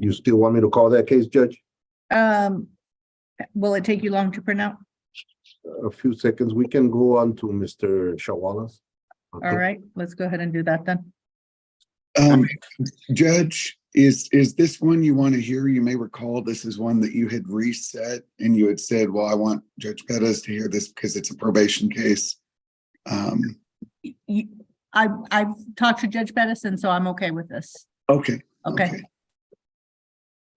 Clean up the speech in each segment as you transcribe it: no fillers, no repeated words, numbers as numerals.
You still want me to call that case, Judge? Will it take you long to print out? A few seconds. We can go on to Mr. Shawala's. Okay. All right, let's go ahead and do that then. Judge, is this one you want to hear? You may recall this is one that you had reset and you had said, well, I want Judge Perez to hear this because it's a probation case. I've talked to Judge Perez, and so I'm okay with this. Okay. Okay.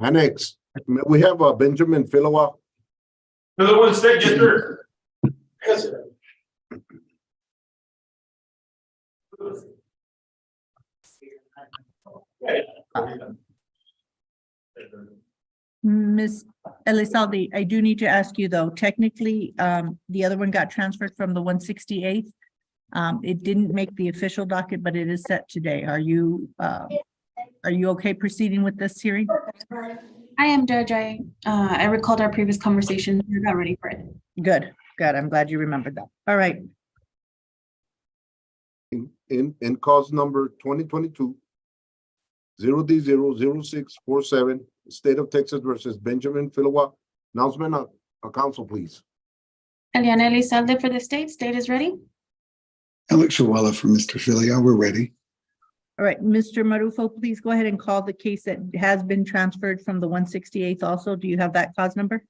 Annex, may we have Benjamin Philowa? Another one state, yes, sir. Yes, sir. Ms. Elizalde, I do need to ask you though, technically, the other one got transferred from the 168th. It didn't make the official docket, but it is set today. Are you okay proceeding with this hearing? I am, Judge. I recalled our previous conversation. We're not ready for it. Good. I'm glad you remembered that. All right. In cause number 2022-0D00647, State of Texas versus Benjamin Philowa. Announcement of council, please. Eliana Elizalde for the state. State is ready. Alex Shawala for Mr. Filia. We're ready. All right, Mr. Marufo, please go ahead and call the case that has been transferred from the 168th also. Do you have that cause number?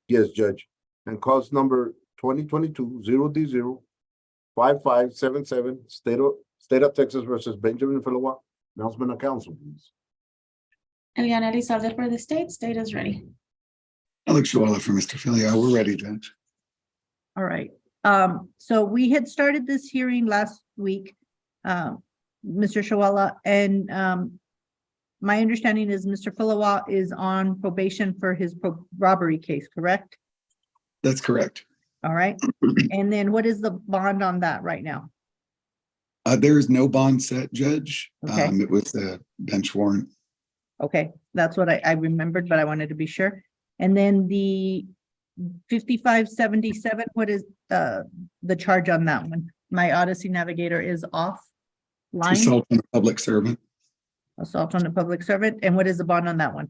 Yes, Judge. And cause number 2022-0D05577, State of Texas versus Benjamin Philowa. Announcement of council, please. Eliana Elizalde for the state. State is ready. Alex Shawala for Mr. Filia. We're ready, Judge. All right. So we had started this hearing last week, Mr. Shawala, and my understanding is Mr. Philowa is on probation for his robbery case, correct? That's correct. All right. And then what is the bond on that right now? There is no bond set, Judge. Okay. It was a bench warrant. Okay, that's what I remembered, but I wanted to be sure. And then the 5577, what is the charge on that one? My Odyssey Navigator is off line. Assault on a public servant. Assault on a public servant. And what is the bond on that one?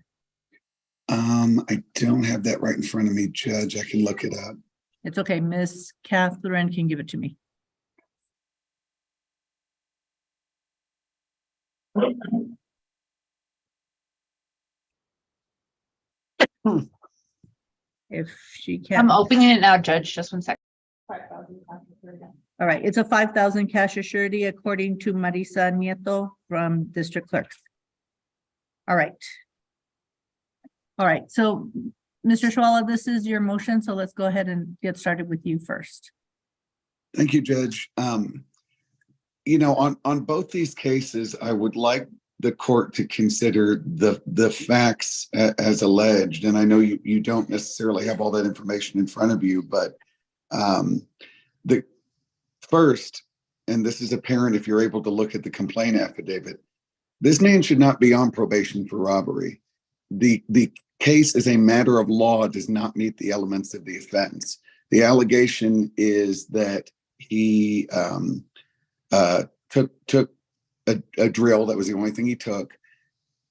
I don't have that right in front of me, Judge. I can look it up. It's okay. Miss Catherine can give it to me. If she can. I'm opening it now, Judge. Just 1 second. All right, it's a 5,000 cash assurity according to Marisa Nieto from District Clerks. All right. All right, so Mr. Shawala, this is your motion, so let's go ahead and get started with you first. Thank you, Judge. You know, on both these cases, I would like the court to consider the facts as alleged. And I know you don't necessarily have all that information in front of you, but the first, and this is apparent if you're able to look at the complaint affidavit, this man should not be on probation for robbery. The case as a matter of law does not meet the elements of the offense. The allegation is that he took a drill. That was the only thing he took.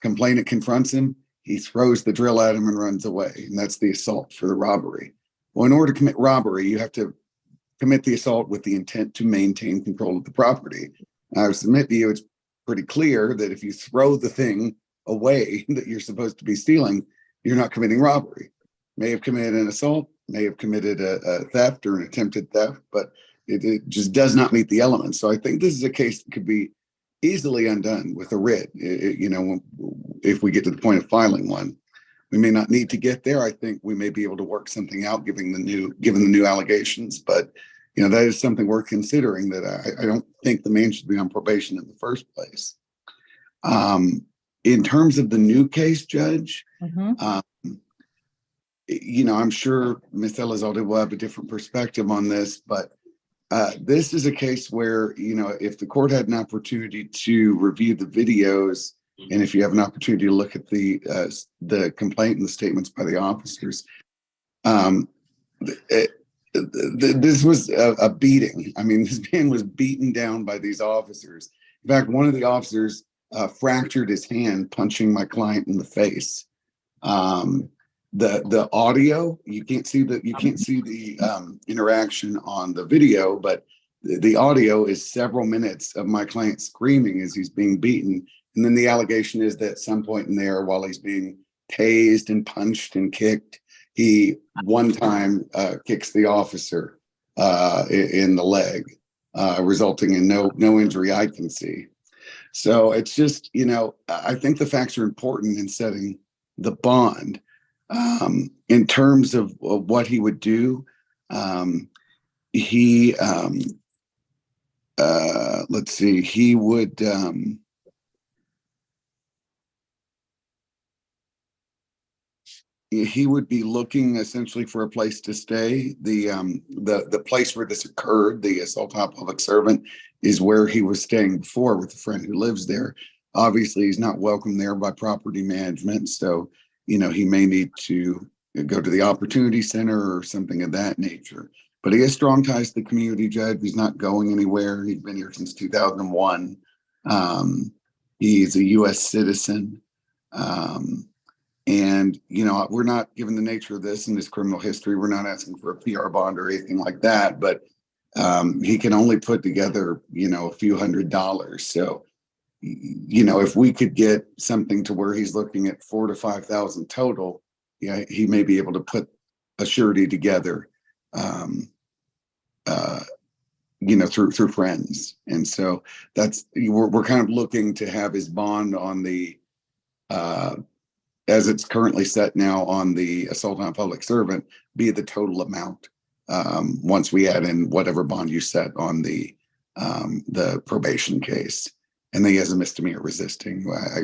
Complainant confronts him. He throws the drill at him and runs away. And that's the assault for the robbery. Well, in order to commit robbery, you have to commit the assault with the intent to maintain control of the property. I would submit to you, it's pretty clear that if you throw the thing away that you're supposed to be stealing, you're not committing robbery. May have committed an assault, may have committed a theft or an attempted theft, but it just does not meet the elements. So I think this is a case that could be easily undone with a writ. You know, if we get to the point of filing one, we may not need to get there. I think we may be able to work something out given the new allegations, but you know, that is something worth considering, that I don't think the man should be on probation in the first place. In terms of the new case, Judge, you know, I'm sure Ms. Elizalde will have a different perspective on this, but this is a case where, you know, if the court had an opportunity to review the videos, and if you have an opportunity to look at the complaint and the statements by the officers, this was a beating. I mean, this man was beaten down by these officers. In fact, one of the officers fractured his hand punching my client in the face. The audio, you can't see the interaction on the video, but the audio is several minutes of my client screaming as he's being beaten. And then the allegation is that at some point in there, while he's being tased and punched and kicked, he one time kicks the officer in the leg, resulting in no injury I can see. So it's just, I think the facts are important in setting the bond. In terms of what he would do, let's see, he would be looking essentially for a place to stay. The place where this occurred, the assault on a public servant, is where he was staying before with a friend who lives there. Obviously, he's not welcome there by property management, so he may need to go to the opportunity center or something of that nature. But he has strong ties to the community, Judge. He's not going anywhere. He's been here since 2001. He's a U.S. citizen. And, we're not, given the nature of this and his criminal history, we're not asking for a PR bond or anything like that. But he can only put together, a few $100s. So, if we could get something to where he's looking at $4,000 to $5,000 total, he may be able to put a surety together, through friends. And so we're kind of looking to have his bond on the, as it's currently set now on the assault on a public servant, be the total amount. Once we add in whatever bond you set on the probation case. And then he has a misdemeanor resisting. I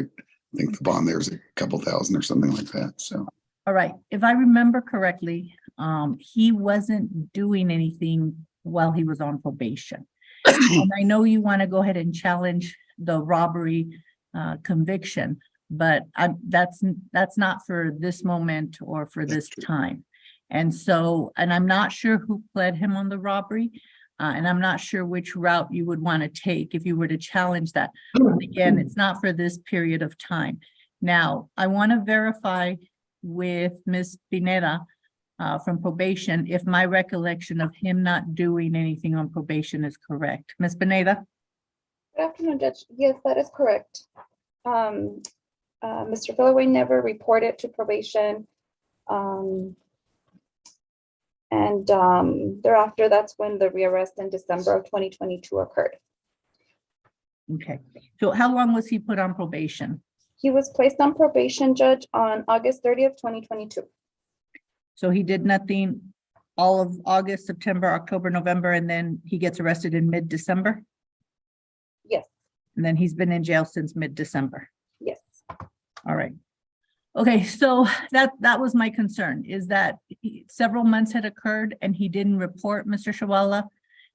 think the bond there is a couple thousand or something like that. So, All right. If I remember correctly, he wasn't doing anything while he was on probation. And I know you want to go ahead and challenge the robbery conviction, but that's not for this moment or for this time. And so, and I'm not sure who pled him on the robbery. And I'm not sure which route you would want to take if you were to challenge that. But again, it's not for this period of time. Now, I want to verify with Ms. Pineda from probation if my recollection of him not doing anything on probation is correct. Ms. Pineda? Good afternoon, Judge. Yes, that is correct. Mr. Fillaway never reported to probation. And thereafter, that's when the rearrest in December of 2022 occurred. Okay. So how long was he put on probation? He was placed on probation, Judge, on August 30th, 2022. So he did nothing all of August, September, October, November, and then he gets arrested in mid-December? Yes. And then he's been in jail since mid-December? Yes. All right. Okay, so that was my concern, is that several months had occurred and he didn't report, Mr. Shawala.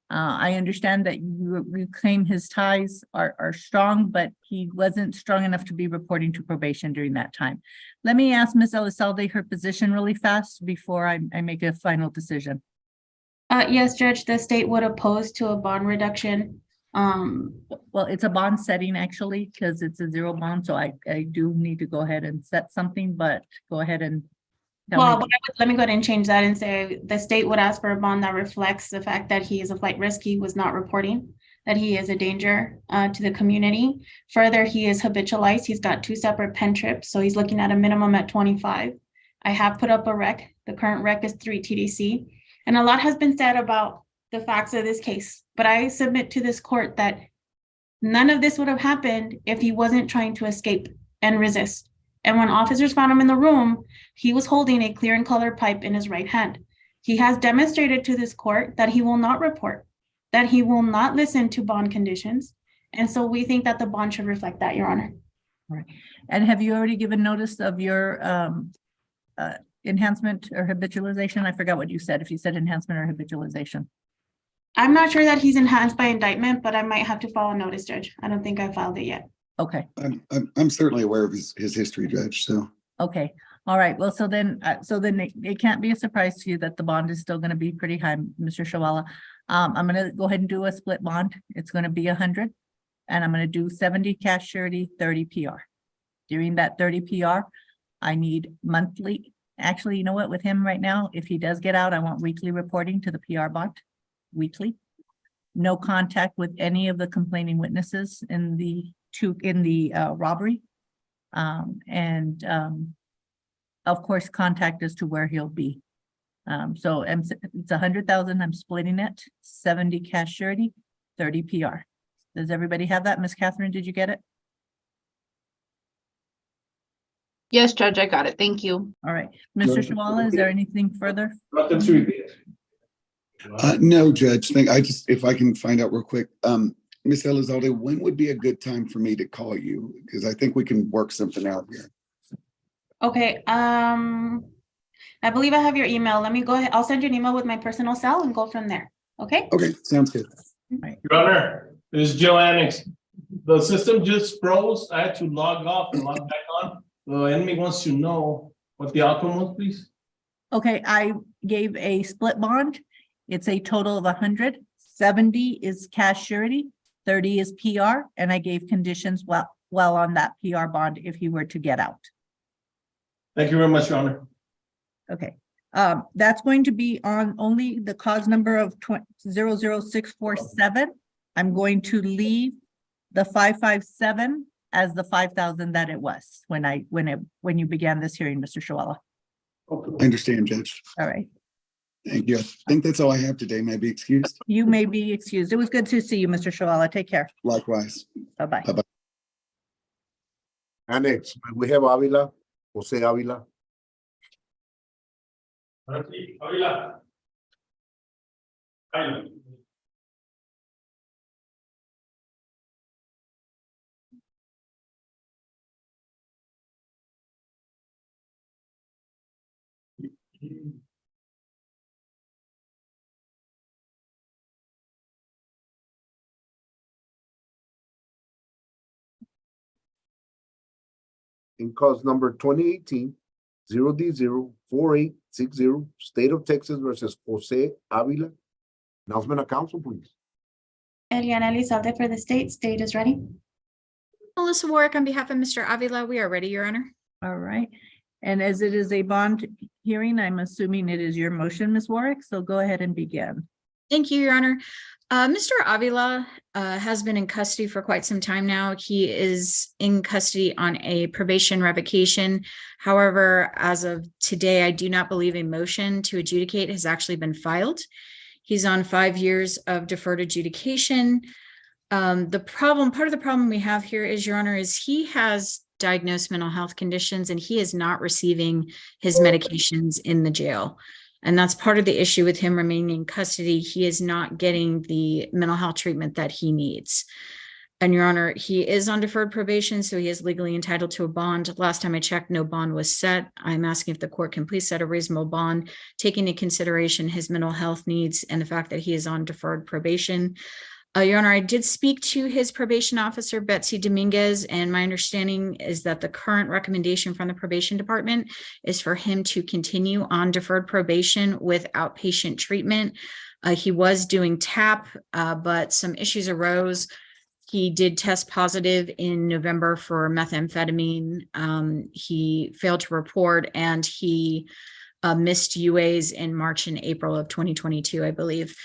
I understand that you claim his ties are strong, but he wasn't strong enough to be reporting to probation during that time. Let me ask Ms. Elizalde her position really fast before I make a final decision. Yes, Judge, the state would oppose to a bond reduction. Well, it's a bond setting actually, because it's a zero bond. So I do need to go ahead and set something, but go ahead and tell Well, me. let me go ahead and change that and say the state would ask for a bond that reflects the fact that he is a flight risk. He was not reporting that he is a danger to the community. Further, he is habitualized. He's got 2 separate pen trips. So he's looking at a minimum at 25. I have put up a rec. The current rec is 3 TDC. And a lot has been said about the facts of this case, but I submit to this court that none of this would have happened if he wasn't trying to escape and resist. And when officers found him in the room, he was holding a clear and colored pipe in his right hand. He has demonstrated to this court that he will not report, that he will not listen to bond conditions. And so we think that the bond should reflect that, Your Honor. All right. And have you already given notice of your enhancement or habitualization? I forgot what you said, if you said enhancement or habitualization. I'm not sure that he's enhanced by indictment, but I might have to file a notice, Judge. I don't think I filed it yet. Okay. I'm certainly aware of his history, Judge. So Okay. All right. Well, so then it can't be a surprise to you that the bond is still going to be pretty high, Mr. Shawala. I'm going to go ahead and do a split bond. It's going to be 100. And I'm gonna do 70 cash surety, 30 PR. During that 30 PR, I need monthly, actually, you know what, with him right now, if he does get out, I want weekly reporting to the PR bond, weekly. No contact with any of the complaining witnesses in the robbery. Of course, contact as to where he'll be. It's 100,000, I'm splitting it, 70 cash surety, 30 PR. Does everybody have that? Miss Catherine, did you get it? Yes, Judge, I got it. Thank you. All right, Mr. Shawala, is there anything further? Nothing to repeat. No, Judge, if I can find out real quick, Ms. Elizalde, when would be a good time for me to call you? Because I think we can work something out here. Okay, I believe I have your email. Let me go ahead. I'll send you an email with my personal cell and go from there. Okay? Okay, sounds good. Your Honor, this is Joe Annex. The system just froze. I had to log off and log back on. The enemy wants to know what the outcome was, please. Okay, I gave a split bond. It's a total of 100. 70 is cash surety, 30 is PR, and I gave conditions well on that PR bond if he were to get out. Thank you very much, Your Honor. Okay, that's going to be on only the cause number of 00647. I'm going to leave the 557 as the 5,000 that it was when you began this hearing, Mr. Shawala. I understand, Judge. All right, Thank you. I think that's all I have today. May I be excused? you may be excused. It was good to see you, Mr. Shawala. Take care. Likewise. Bye-bye. Bye-bye. Annex, we have Avila, Jose Avila. Avila. In cause number 2018-0D04860, State of Texas versus Jose Avila. Announcement of council, please. Eliana Elizalde for the state. State is ready. Alyssa Warwick on behalf of Mr. Avila, we are ready, Your Honor. All right, and as it is a bond hearing, I'm assuming it is your motion, Ms. Warwick, so go ahead and begin. Thank you, Your Honor. Mr. Avila has been in custody for quite some time now. He is in custody on a probation revocation. However, as of today, I do not believe a motion to adjudicate has actually been filed. He's on 5 years of deferred adjudication. Part of the problem we have here is, Your Honor, is he has diagnosed mental health conditions and he is not receiving his medications in the jail. And that's part of the issue with him remaining in custody. He is not getting the mental health treatment that he needs. And Your Honor, he is on deferred probation, so he is legally entitled to a bond. Last time I checked, no bond was set. I'm asking if the court can please set a reasonable bond, taking into consideration his mental health needs and the fact that he is on deferred probation. Your Honor, I did speak to his probation officer, Betsy Dominguez, and my understanding is that the current recommendation from the probation department is for him to continue on deferred probation with outpatient treatment. He was doing TAP, but some issues arose. He did test positive in November for methamphetamine. He failed to report, and he missed UAs in March and April of 2022, I believe.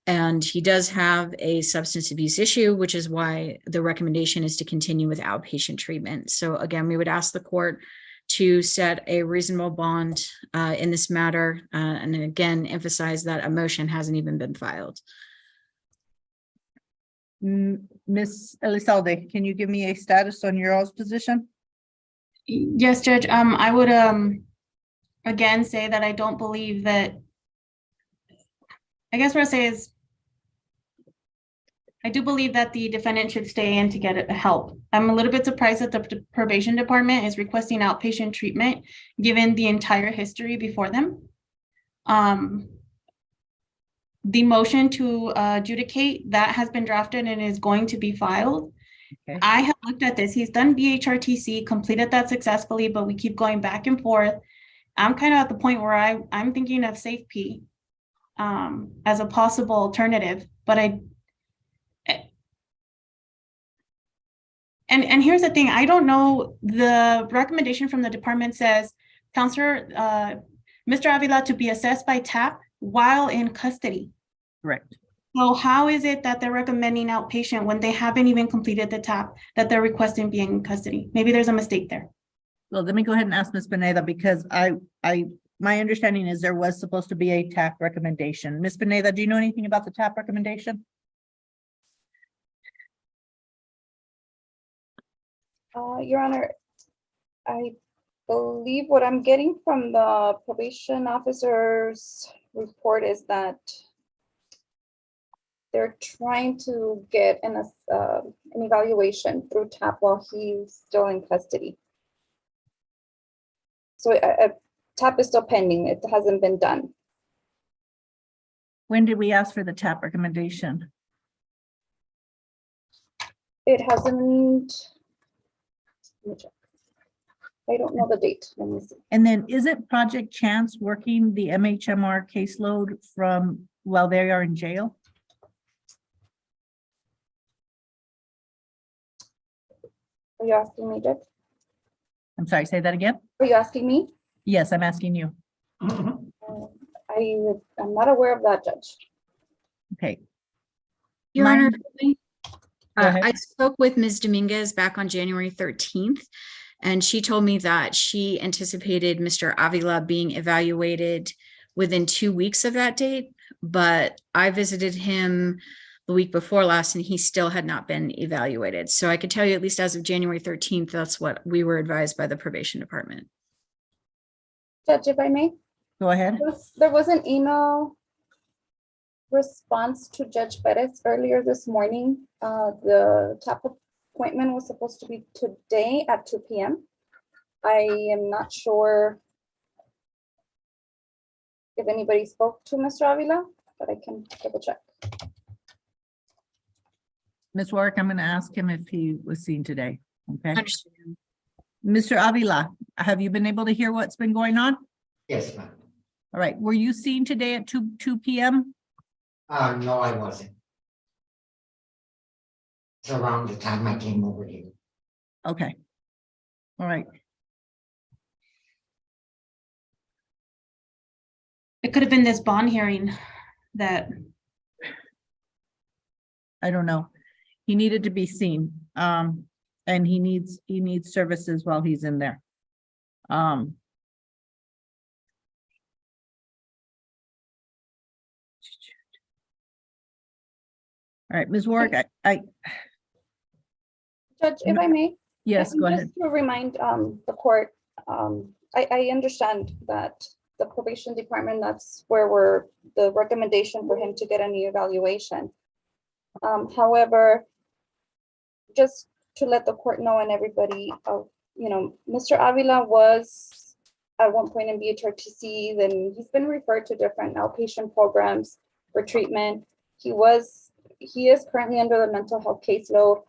And he does have a substance abuse issue, which is why the recommendation is to continue with outpatient treatment. So again, we would ask the court to set a reasonable bond in this matter. And again, emphasize that a motion hasn't even been filed. Ms. Elizalde, can you give me a status on your all's position? Yes, Judge. I would again say that I don't believe that. I guess what I say is, I do believe that the defendant should stay in to get help. I'm a little bit surprised that the probation department is requesting outpatient treatment, given the entire history before them. The motion to adjudicate, that has been drafted and is going to be filed. Okay. I have looked at this. He's done BHRTC, completed that successfully, but we keep going back and forth. I'm kind of at the point where I'm thinking of SafeP as a possible alternative, but And here's the thing, I don't know, the recommendation from the department says Counselor, Mr. Avila to be assessed by TAP while in custody. Correct. So how is it that they're recommending outpatient when they haven't even completed the TAP that they're requesting being in custody? Maybe there's a mistake there. Well, let me go ahead and ask Ms. Pineda, because my understanding is there was supposed to be a TAP recommendation. Ms. Pineda, do you know anything about the TAP recommendation? Your Honor, I believe what I'm getting from the probation officer's report is that they're trying to get an evaluation through TAP while he's still in custody. So TAP is still pending. It hasn't been done. When did we ask for the TAP recommendation? It hasn't. Let me check. I don't know the date. Let me see. And then isn't Project Chance working the MHMR caseload from while they are in jail? Are you asking me, Judge? I'm sorry, say that again? Are you asking me? Yes, I'm asking you. I'm not aware of that, Judge. Okay. Your Mine- Honor, Go ahead. I spoke with Ms. Dominguez back on January 13th, and she told me that she anticipated Mr. Avila being evaluated within 2 weeks of that date, but I visited him the week before last and he still had not been evaluated. So I could tell you, at least as of January 13th, that's what we were advised by the probation department. Judge, if I may, Go ahead. there was an email response to Judge Perez earlier this morning. The TAP appointment was supposed to be today at 2 p.m. I am not sure if anybody spoke to Mr. Avila, but I can double check. Ms. Warwick, I'm going to ask him if he was seen today. Okay. Understood. Mr. Avila, have you been able to hear what's been going on? Yes, ma'am. All right. Were you seen today at 2 p.m.? No, I wasn't. It's around the time I came over here. Okay. All right. It could have been this bond hearing that, I don't know. He needed to be seen. And he needs services while he's in there. All right, Ms. Warwick, Judge, if I may. yes, go ahead. Just to remind the court, I understand that the probation department, that's where the recommendation for him to get a new evaluation. However, just to let the court know and everybody, Mr. Avila was at one point in BHRTC, then he's been referred to different outpatient programs for treatment. He is currently under the mental health caseload.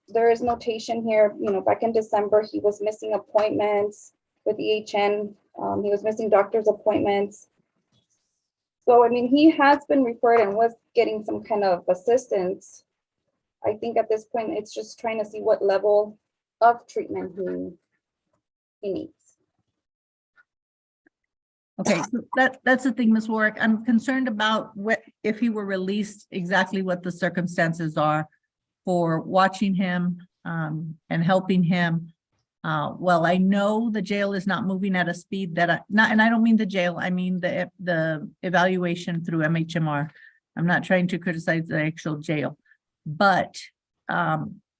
There is notation here, back in December, he was missing appointments with EHN. He was missing doctor's appointments. So, I mean, he has been referred and was getting some kind of assistance. I think at this point, it's just trying to see what level of treatment he needs. Okay, so that's the thing, Ms. Warwick. I'm concerned about if he were released, exactly what the circumstances are for watching him and helping him. Well, I know the jail is not moving at a speed that and I don't mean the jail, I mean the evaluation through MHMR. I'm not trying to criticize the actual jail, but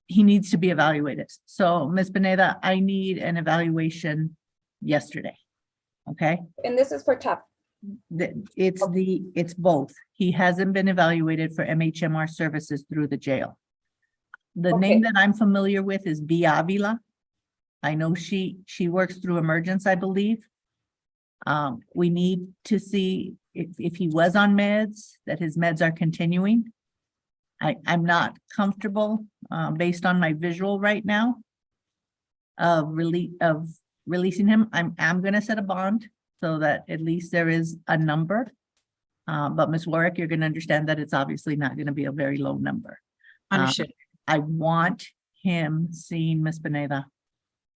he needs to be evaluated. So Ms. Pineda, I need an evaluation yesterday. Okay. And this is for TAP. It's both. He hasn't been evaluated for MHMR services through the jail. The name that I'm familiar with is B. Avila. I know she works through Emergence, I believe. We need to see if he was on meds, that his meds are continuing. I'm not comfortable based on my visual right now of releasing him. I'm going to set a bond so that at least there is a number. But Ms. Warwick, you're going to understand that it's obviously not going to be a very low number. Understood. I want him seeing Ms. Pineda.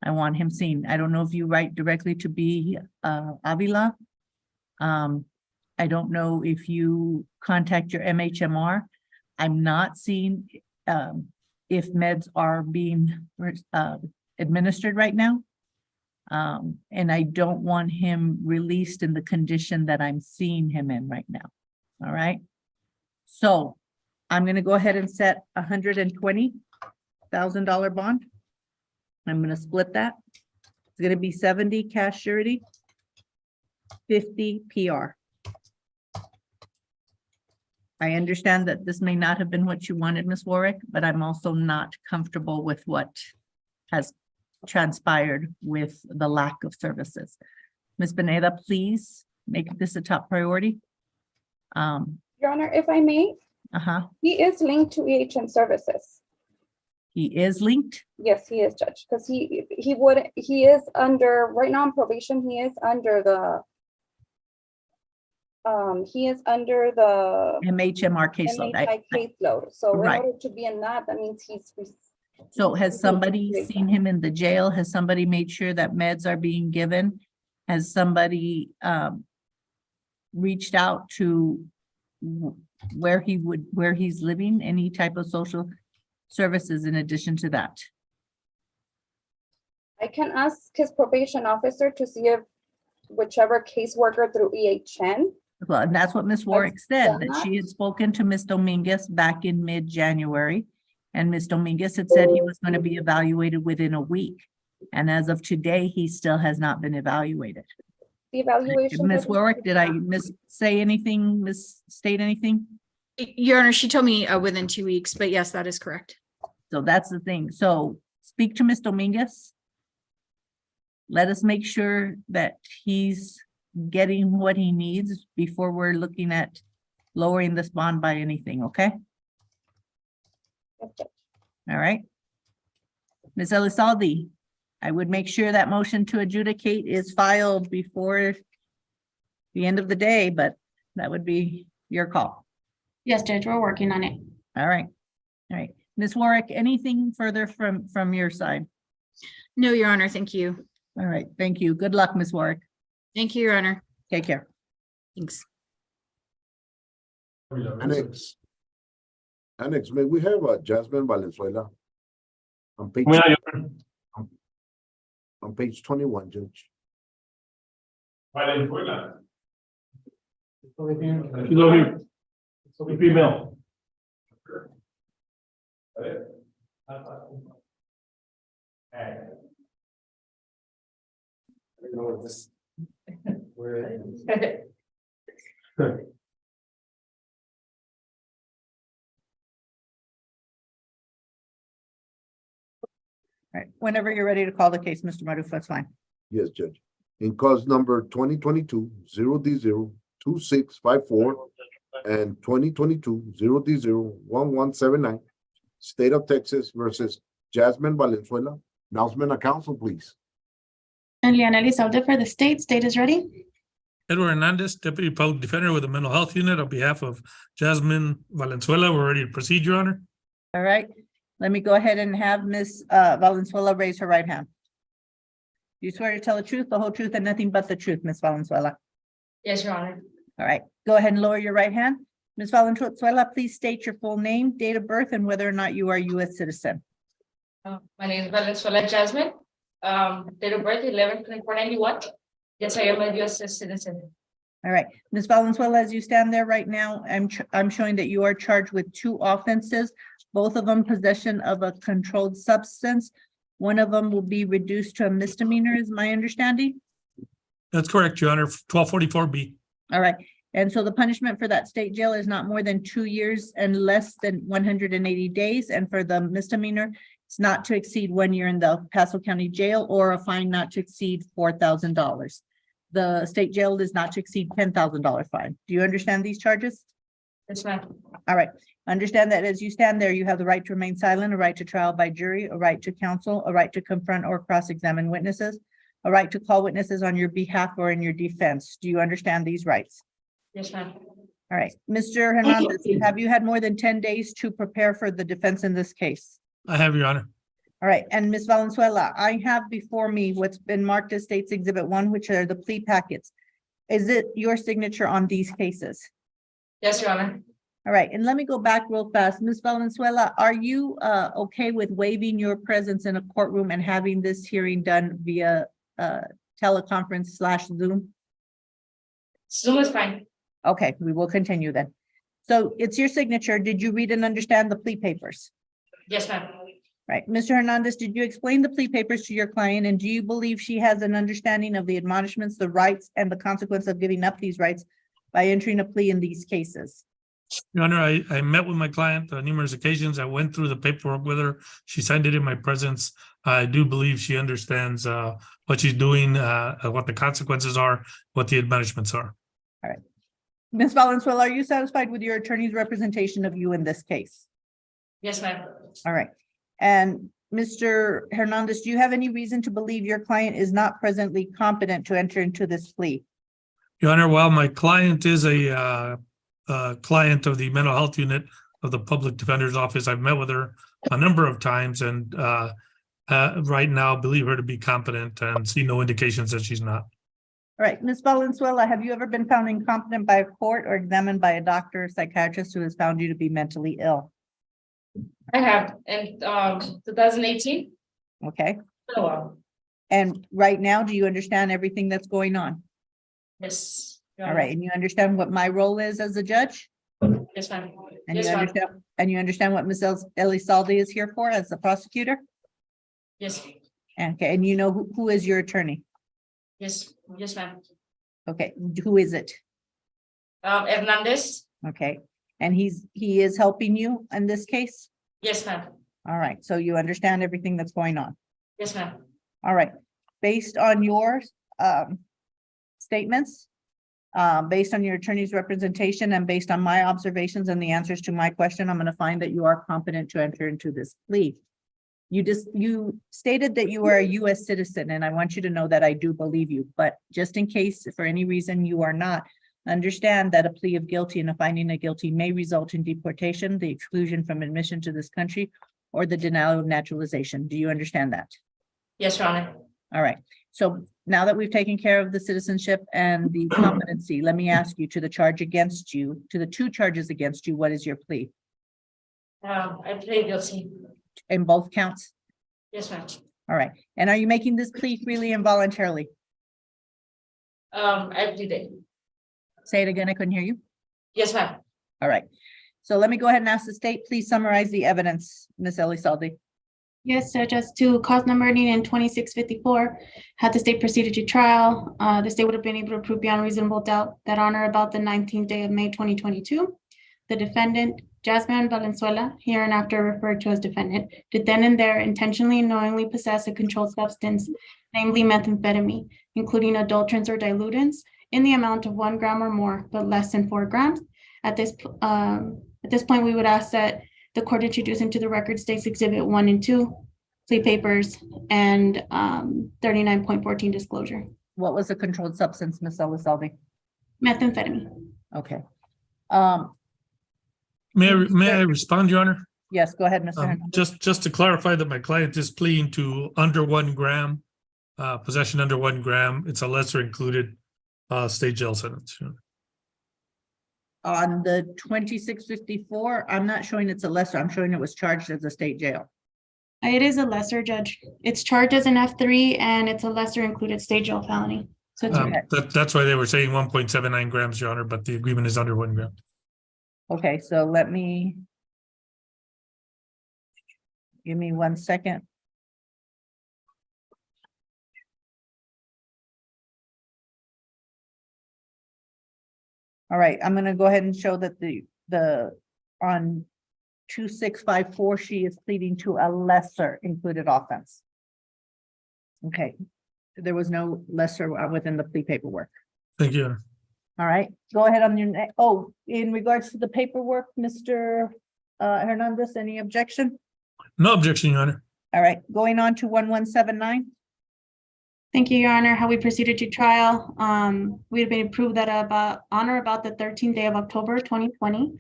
I want him seen. I don't know if you write directly to B. Avila. I don't know if you contact your MHMR. I'm not seeing if meds are being administered right now. And I don't want him released in the condition that I'm seeing him in right now. All right. So I'm gonna go ahead and set $120,000 bond. I'm gonna split that. It's gonna be 70 cash surety, 50 PR. I understand that this may not have been what you wanted, Ms. Warwick, but I'm also not comfortable with what has transpired with the lack of services. Ms. Pineda, please make this a top priority. Your Honor, if I may, he is linked to EHM services. He is linked. Yes, he is, Judge, because he is under, right now on probation, he is under the MHMR caseload. MHI caseload. So in Right. order to be in that means he's. So has somebody seen him in the jail? Has somebody made sure that meds are being given? Has somebody reached out to where he's living, any type of social services in addition to that? I can ask his probation officer to see if whichever caseworker through EHN. Well, and that's what Ms. Warwick said, done that that? she had spoken to Ms. Dominguez back in mid-January. And Ms. Dominguez had said he was going to be evaluated within a week. And as of today, he still has not been evaluated. The evaluation. Ms. Warwick, did I misstate anything? Your Honor, she told me within 2 weeks, but yes, that is correct. So that's the thing. So speak to Ms. Dominguez. Let us make sure that he's getting what he needs before we're looking at lowering this bond by anything, okay? Okay. All right. Ms. Elizalde, I would make sure that motion to adjudicate is filed before the end of the day, but that would be your call. Yes, Judge, we're working on it. All right. All right. Ms. Warwick, anything further from your side? No, Your Honor, thank you. All right. Thank you. Good luck, Ms. Warwick. Thank you, Your Honor. Take care. Thanks. Annex, may we have Jasmine Valenzuela? On page, on page 21, Judge. Valenzuela. She's over here. Female. All right. Whenever you're ready to call the case, Mr. Maruf, that's fine. Yes, Judge. In cause number 2022-0D02654 and 2022-0D01179, State of Texas versus Jasmine Valenzuela. Announcement of council, please. Eliana Elizalde for the state. State is ready. Edward Hernandez, Deputy Public Defender with the Mental Health Unit, on behalf of Jasmine Valenzuela. We're ready to proceed, Your Honor. All right. Let me go ahead and have Ms. Valenzuela raise her right hand. You swear to tell the truth, the whole truth, and nothing but the truth, Ms. Valenzuela? Yes, Your Honor. All right. Go ahead and lower your right hand. Ms. Valenzuela, please state your full name, date of birth, and whether or not you are a U.S. citizen. My name is Valenzuela Jasmine. Date of birth 11/24/91. Yes, I am a U.S. citizen. All right, Ms. Valenzuela, as you stand there right now, I'm showing that you are charged with 2 offenses, both of them possession of a controlled substance. One of them will be reduced to a misdemeanor, is my understanding. That's correct, Your Honor. 1244B. All right, and so the punishment for that state jail is not more than 2 years and less than 180 days. And for the misdemeanor, it's not to exceed 1 year in the El Paso County Jail or a fine not to exceed $4,000. The state jail is not to exceed $10,000 fine. Do you understand these charges? Yes, ma'am. All right. Understand that as you stand there, you have the right to remain silent, a right to trial by jury, a right to counsel, a right to confront or cross-examine witnesses, a right to call witnesses on your behalf or in your defense. Do you understand these rights? Yes, ma'am. All right. Mr. Hernandez, have you had more than 10 days to prepare for the defense in this case? I have, Your Honor. All right, and Ms. Valenzuela, I have before me what's been marked as State's Exhibit 1, which are the plea packets. Is it your signature on these cases? Yes, Your Honor. All right, and let me go back real fast. Ms. Valenzuela, are you okay with waiving your presence in a courtroom and having this hearing done via teleconference / Zoom? Zoom is fine. Okay, we will continue then. So it's your signature. Did you read and understand the plea papers? Yes, ma'am. Right. Mr. Hernandez, did you explain the plea papers to your client, and do you believe she has an understanding of the admonishments, the rights, and the consequence of giving up these rights by entering a plea in these cases? Your Honor, I met with my client on numerous occasions. I went through the paperwork with her. She signed it in my presence. I do believe she understands what she's doing, what the consequences are, what the admonishments are. All right. Ms. Valenzuela, are you satisfied with your attorney's representation of you in this case? Yes, ma'am. All right. And Mr. Hernandez, do you have any reason to believe your client is not presently competent to enter into this plea? Your Honor, while my client is a client of the mental health unit of the public defender's office, I've met with her a number of times, and right now believe her to be competent and see no indications that she's not. All right, Ms. Valenzuela, have you ever been found incompetent by a court or examined by a doctor or psychiatrist who has found you to be mentally ill? I have in 2018. Okay, Oh, wow. and right now, do you understand everything that's going on? Yes. Your All Honor. right, and you understand what my role is as a judge? Yes, ma'am. And Yes, you ma'am. understand, and you understand what Ms. Elizalde is here for as the prosecutor? Yes. Okay, and you know who is your attorney? Yes. Yes, ma'am. Okay, who is it? Hernandez. Okay, and he is helping you in this case? Yes, ma'am. All right, so you understand everything that's going on? Yes, ma'am. All right, based on your statements, based on your attorney's representation and based on my observations and the answers to my question, I'm going to find that you are competent to enter into this plea. You stated that you are a US citizen, and I want you to know that I do believe you, but just in case for any reason you are not, understand that a plea of guilty and a finding of guilty may result in deportation, the exclusion from admission to this country, or the denial of naturalization. Do you understand that? Yes, Your Honor. All right. So now that we've taken care of the citizenship and the competency, let me ask you to the charge against you, to the two charges against you, what is your plea? I plead guilty. In both counts? Yes, ma'am. All right. And are you making this plea freely and voluntarily? I pleaded. Say it again. I couldn't hear you. Yes, ma'am. All right. So let me go ahead and ask the state, please summarize the evidence, Ms. Elizalde. Yes, Judge, as to cause number ending in 2654, had the state proceeded to trial, the state would have been able to prove beyond reasonable doubt that on or about the 19th day of May 2022, the defendant, Jasmine Valenzuela, hereinafter referred to as defendant, did then and there intentionally and knowingly possess a controlled substance, namely methamphetamine, including adulterants or dilutants, in the amount of 1 gram or more, but less than 4 grams. At this point, we would ask that the court introduce into the record States Exhibit 1 and 2, plea papers, and 39.14 disclosure. What was the controlled substance, Ms. Elizalde? Methamphetamine. Okay. May I respond, Your Honor? Yes, go ahead, Mr. Hernandez. Just to clarify that my client is pleading to under 1 gram, possession under 1 gram. It's a lesser included state jail sentence. On the 2654, I'm not showing it's a lesser, I'm showing it was charged as a state jail. It is a lesser, Judge. It's charged as an F3 and it's a lesser included state jail felony. So it's That's why they were saying 1.79 grams, Your Honor, but the agreement is under 1 gram. Okay, so let me. Give me 1 second. All right, I'm gonna go ahead and show that on 2654, she is pleading to a lesser included offense. Okay, there was no lesser within the plea paperwork. Thank you, Your Honor. All right, go ahead on your next. Oh, in regards to the paperwork, Mr. Hernandez, any objection? No objection, Your Honor. All right, going on to 1179. Thank you, Your Honor. How we proceeded to trial. We have been approved that on or about the 13th day of October 2020,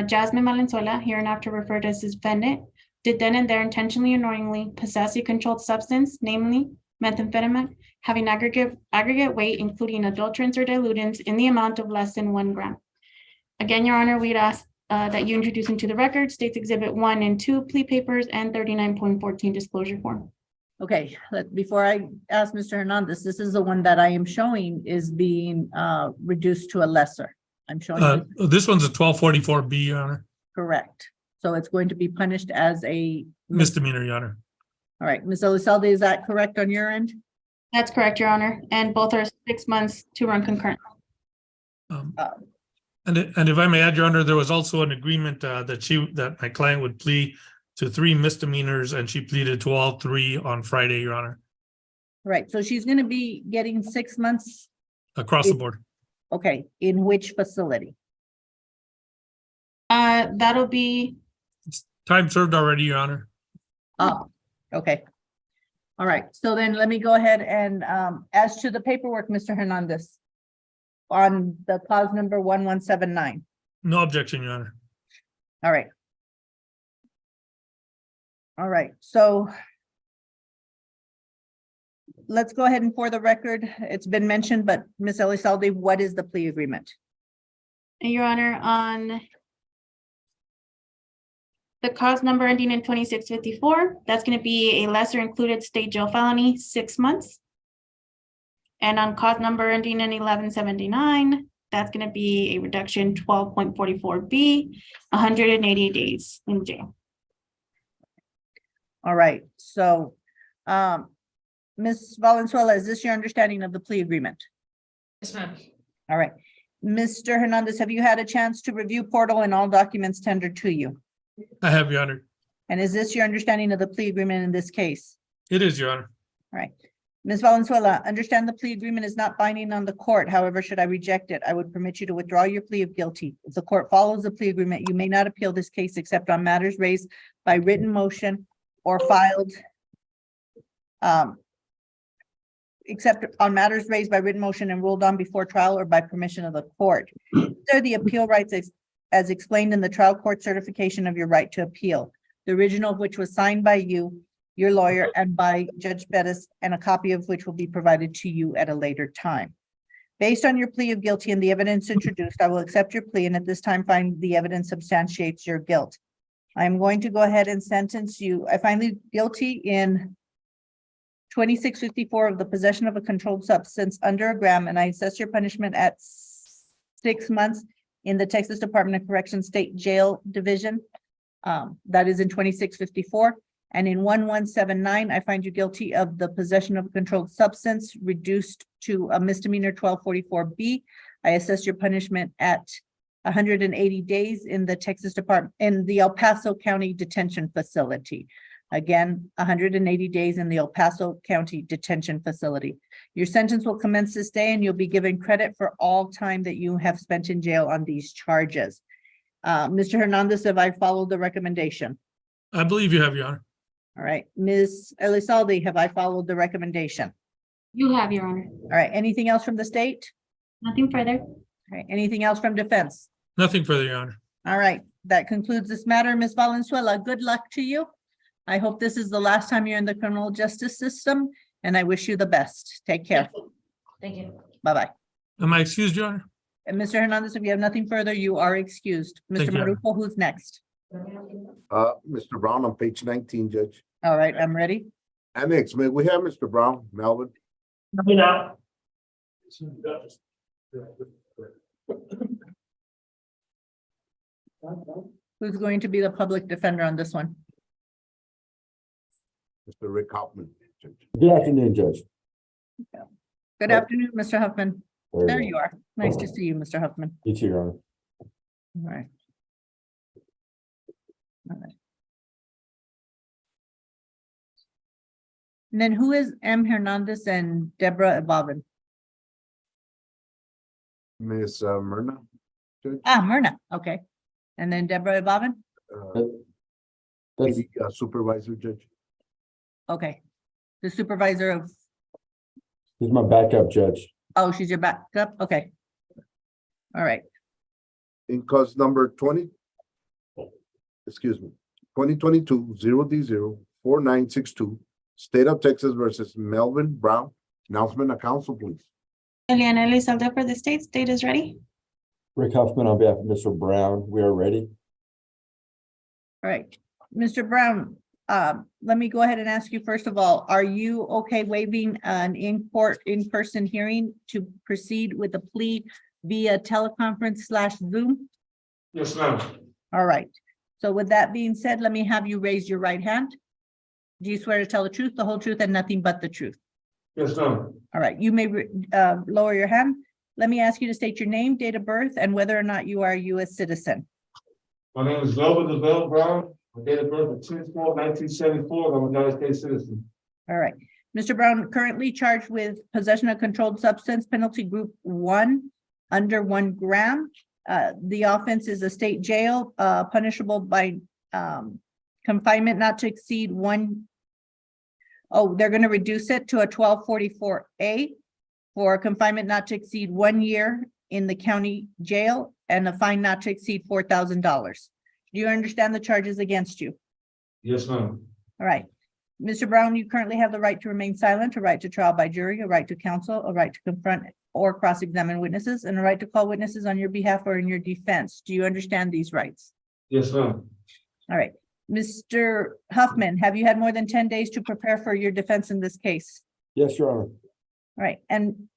Jasmine Valenzuela, hereinafter referred as defendant, did then and there intentionally or knowingly possess a controlled substance, namely methamphetamine, having aggregate weight, including adulterants or dilutants in the amount of less than 1 gram. Again, Your Honor, we'd ask that you introduce into the record States Exhibit 1 and 2 plea papers and 39.14 disclosure form. Okay, before I ask Mr. Hernandez, this is the one that I am showing is being reduced to a lesser. I'm showing this This one's a 1244B, Your Honor, correct. So it's going to be punished as a misdemeanor, Your Honor. All right, Ms. Elizalde, is that correct on your end? That's correct, Your Honor, and both are 6 months to run concurrently. And if I may add, Your Honor, there was also an agreement that my client would plead to 3 misdemeanors, and she pleaded to all 3 on Friday, Your Honor, Right, so she's gonna be getting 6 months, across the board. okay, in which facility? That'll be, Time served already, Your Honor. Oh, okay. All right, so then let me go ahead and as to the paperwork, Mr. Hernandez, on the clause number 1179. No objection, Your Honor. All right. All right, so let's go ahead and for the record, it's been mentioned, but Ms. Elizalde, what is the plea agreement? Your Honor, on the cause number ending in 2654, that's going to be a lesser included state jail felony, 6 months. And on cause number ending in 1179, that's going to be a reduction 12.44B, 180 days in jail. All right, so Ms. Valenzuela, is this your understanding of the plea agreement? Yes, ma'am. All right. Mr. Hernandez, have you had a chance to review portal and all documents tendered to you? I have, Your Honor. And is this your understanding of the plea agreement in this case? It is, Your Honor. All right. Ms. Valenzuela, understand the plea agreement is not binding on the court. However, should I reject it, I would permit you to withdraw your plea of guilty. If the court follows the plea agreement, you may not appeal this case except on matters raised by written motion or filed except on matters raised by written motion and ruled on before trial or by permission of the court. These are the appeal rights as explained in the trial court certification of your right to appeal, the original of which was signed by you, your lawyer, and by Judge Perez, and a copy of which will be provided to you at a later time. Based on your plea of guilty and the evidence introduced, I will accept your plea and at this time find the evidence substantiates your guilt. I am going to go ahead and sentence you. I find you guilty in 2654 of the possession of a controlled substance under a gram, and I assess your punishment at 6 months in the Texas Department of Corrections State Jail Division. That is in 2654. And in 1179, I find you guilty of the possession of a controlled substance reduced to a misdemeanor 1244B. I assess your punishment at 180 days in the Texas Department, in the El Paso County Detention Facility. Again, 180 days in the El Paso County Detention Facility. Your sentence will commence this day and you'll be given credit for all time that you have spent in jail on these charges. Mr. Hernandez, have I followed the recommendation? I believe you have, Your Honor. All right, Ms. Elizalde, have I followed the recommendation? You have, Your Honor. All right, anything else from the state? Nothing further. All right, anything else from defense? Nothing further, Your Honor. All right, that concludes this matter. Ms. Valenzuela, good luck to you. I hope this is the last time you're in the criminal justice system, and I wish you the best. Take care. Thank you. Bye-bye. Am I excused, Your Honor? And Mr. Hernandez, if you have nothing further, you are excused. Mr. Thank you. Maruco, who's next? Mr. Brown on page 19, Judge. All right, I'm ready. Annex, may we have Mr. Brown, Melvin? Coming out. Who's going to be the public defender on this one? Mr. Rick Hoffman, Judge. Good afternoon, Judge. Good afternoon, Mr. Huffman. Very There well. you are. Nice to see you, Mr. Huffman. You too, Your Honor. All right. All right. And then who is M. Hernandez and Deborah Ebavan? Ms. Myrna, Judge. Myrna, okay. And then Deborah Ebavan? That's, PD, Supervisor, Judge. Okay. The supervisor of, he's my backup judge. oh, she's your backup? Okay. All right. In cause number 20. Excuse me. 2022-0D04962, State of Texas versus Melvin Brown. Announcement of council, please. Eliana Elizalde for the state. State is ready. Rick Huffman on behalf of Mr. Brown, we are ready. All right, Mr. Brown, let me go ahead and ask you, first of all, are you okay waiving an in-court, in-person hearing to proceed with the plea via teleconference/Zoom? Yes, ma'am. All right, so with that being said, let me have you raise your right hand. Do you swear to tell the truth, the whole truth, and nothing but the truth? Yes, ma'am. All right, you may lower your hand. Let me ask you to state your name, date of birth, and whether or not you are a U.S. citizen. My name is Melvin DeVille Brown. My date of birth is 2/4/1974. I'm a United States citizen. All right, Mr. Brown, currently charged with possession of controlled substance, penalty group 1, under 1 gram. The offense is a state jail, punishable by confinement not to exceed 1. Oh, they're going to reduce it to a 1244A for confinement not to exceed 1 year in the county jail and a fine not to exceed $4,000. Do you understand the charges against you? Yes, ma'am. All right. Mr. Brown, you currently have the right to remain silent, a right to trial by jury, a right to counsel, a right to confront or cross-examine witnesses, and a right to call witnesses on your behalf or in your defense. Do you understand these rights? Yes, ma'am. All right. Mr. Huffman, have you had more than 10 days to prepare for your defense in this case? Yes, Your Honor. All right, and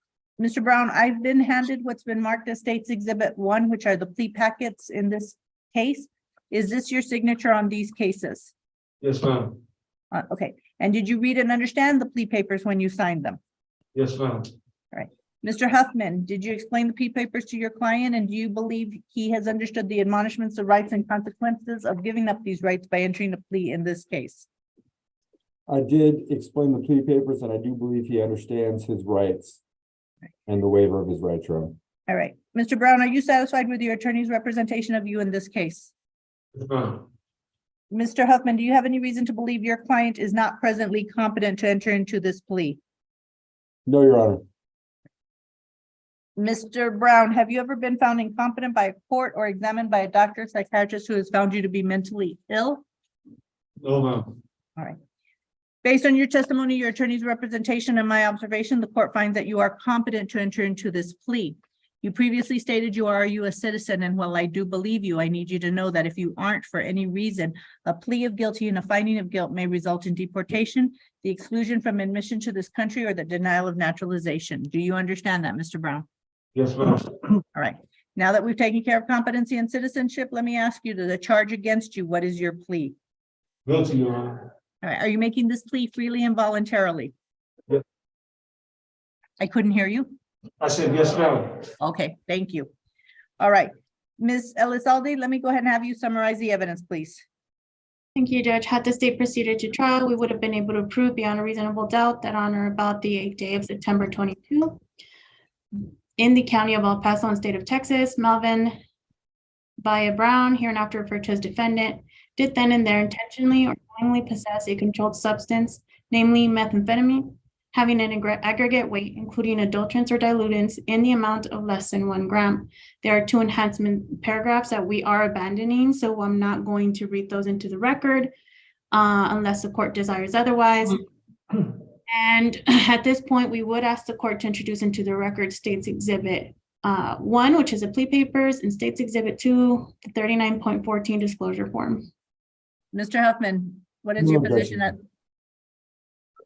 Mr. Brown, I've been handed what's been marked as State's Exhibit 1, which are the plea packets in this case. Is this your signature on these cases? Yes, ma'am. Okay, and did you read and understand the plea papers when you signed them? Yes, ma'am. Mr. Huffman, did you explain the plea papers to your client, and do you believe he has understood the admonishments, the rights and consequences of giving up these rights by entering a plea in this case? I did explain the plea papers and I do believe he understands his rights and the waiver of his rights, Your Honor. All right, Mr. Brown, are you satisfied with your attorney's representation of you in this case? Yes, ma'am. Mr. Huffman, do you have any reason to believe your client is not presently competent to enter into this plea? No, Your Honor. Mr. Brown, have you ever been found incompetent by a court or examined by a doctor or psychiatrist who has found you to be mentally ill? No, ma'am. All right. Based on your testimony, your attorney's representation, and my observation, the court finds that you are competent to enter into this plea. You previously stated you are a U.S. citizen, and while I do believe you, I need you to know that if you aren't for any reason, a plea of guilty and a finding of guilt may result in deportation, the exclusion from admission to this country, or the denial of naturalization. Do you understand that, Mr. Brown? Yes, ma'am. All right. Now that we've taken care of competency and citizenship, let me ask you, to the charge against you, what is your plea? Guilty, Your Honor. All right. Are you making this plea freely and voluntarily? Yes. I couldn't hear you. I said, yes, ma'am. Okay, thank you. All right. Ms. Elizalde, let me go ahead and have you summarize the evidence, please. Thank you, Judge. Had the state proceeded to trial, we would have been able to prove beyond a reasonable doubt that on or about the 8th day of September 22, in the county of El Paso and state of Texas, Melvin Vaya Brown, hereinafter referred to as defendant, did then and there intentionally or knowingly possess a controlled substance, namely methamphetamine, having an aggregate weight, including adulterants or dilutants, in the amount of less than 1 gram. There are 2 enhancement paragraphs that we are abandoning, so I'm not going to read those into the record unless the court desires otherwise. And at this point, we would ask the court to introduce into the record State's Exhibit 1, which is the plea papers, and State's Exhibit 2, the 39.14 disclosure form. Mr. Huffman, what is No your objection. position at?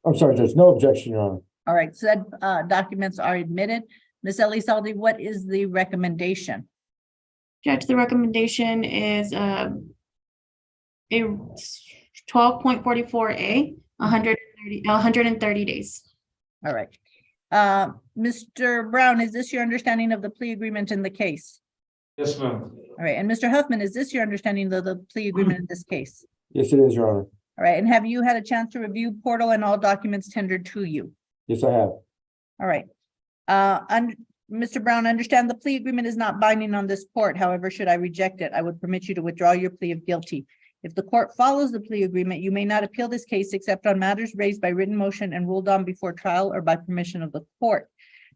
I'm sorry, Judge. No objection, Your Honor. All right, said documents are admitted. Ms. Elizalde, what is the recommendation? Judge, the recommendation is a 12.44A, 130 days. All right. Mr. Brown, is this your understanding of the plea agreement in the case? Yes, ma'am. All right, and Mr. Huffman, is this your understanding of the plea agreement in this case? Yes, it is, Your Honor. All right, and have you had a chance to review portal and all documents tendered to you? Yes, I have. All right. Mr. Brown, understand the plea agreement is not binding on this court. However, should I reject it, I would permit you to withdraw your plea of guilty. If the court follows the plea agreement, you may not appeal this case except on matters raised by written motion and ruled on before trial or by permission of the court.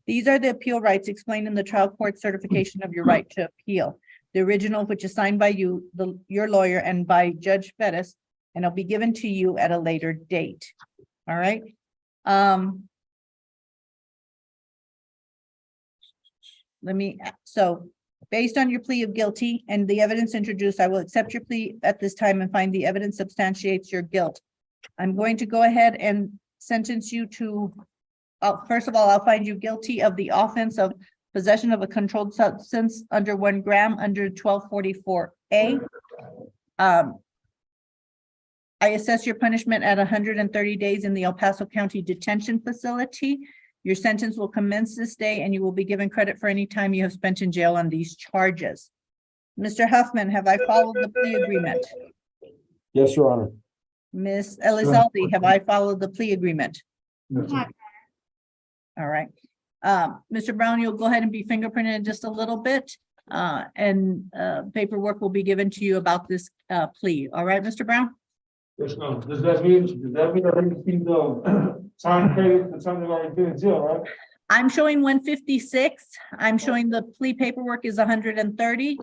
These are the appeal rights explained in the trial court certification of your right to appeal. The original, which is signed by you, your lawyer, and by Judge Perez, and it'll be given to you at a later date. All right. So based on your plea of guilty and the evidence introduced, I will accept your plea at this time and find the evidence substantiates your guilt. I'm going to go ahead and sentence you to, first of all, I'll find you guilty of the offense of possession of a controlled substance under 1 gram under 1244A. I assess your punishment at 130 days in the El Paso County Detention Facility. Your sentence will commence this day and you will be given credit for any time you have spent in jail on these charges. Mr. Huffman, have I followed the plea agreement? Yes, Your Honor. Ms. Elizalde, have I followed the plea agreement? All right. Mr. Brown, you'll go ahead and be fingerprinted in just a little bit. And paperwork will be given to you about this plea. All right, Mr. Brown? Yes, ma'am. Does that mean that I received the time credit for something already been in jail, right? I'm showing 156. I'm showing the plea paperwork is 130.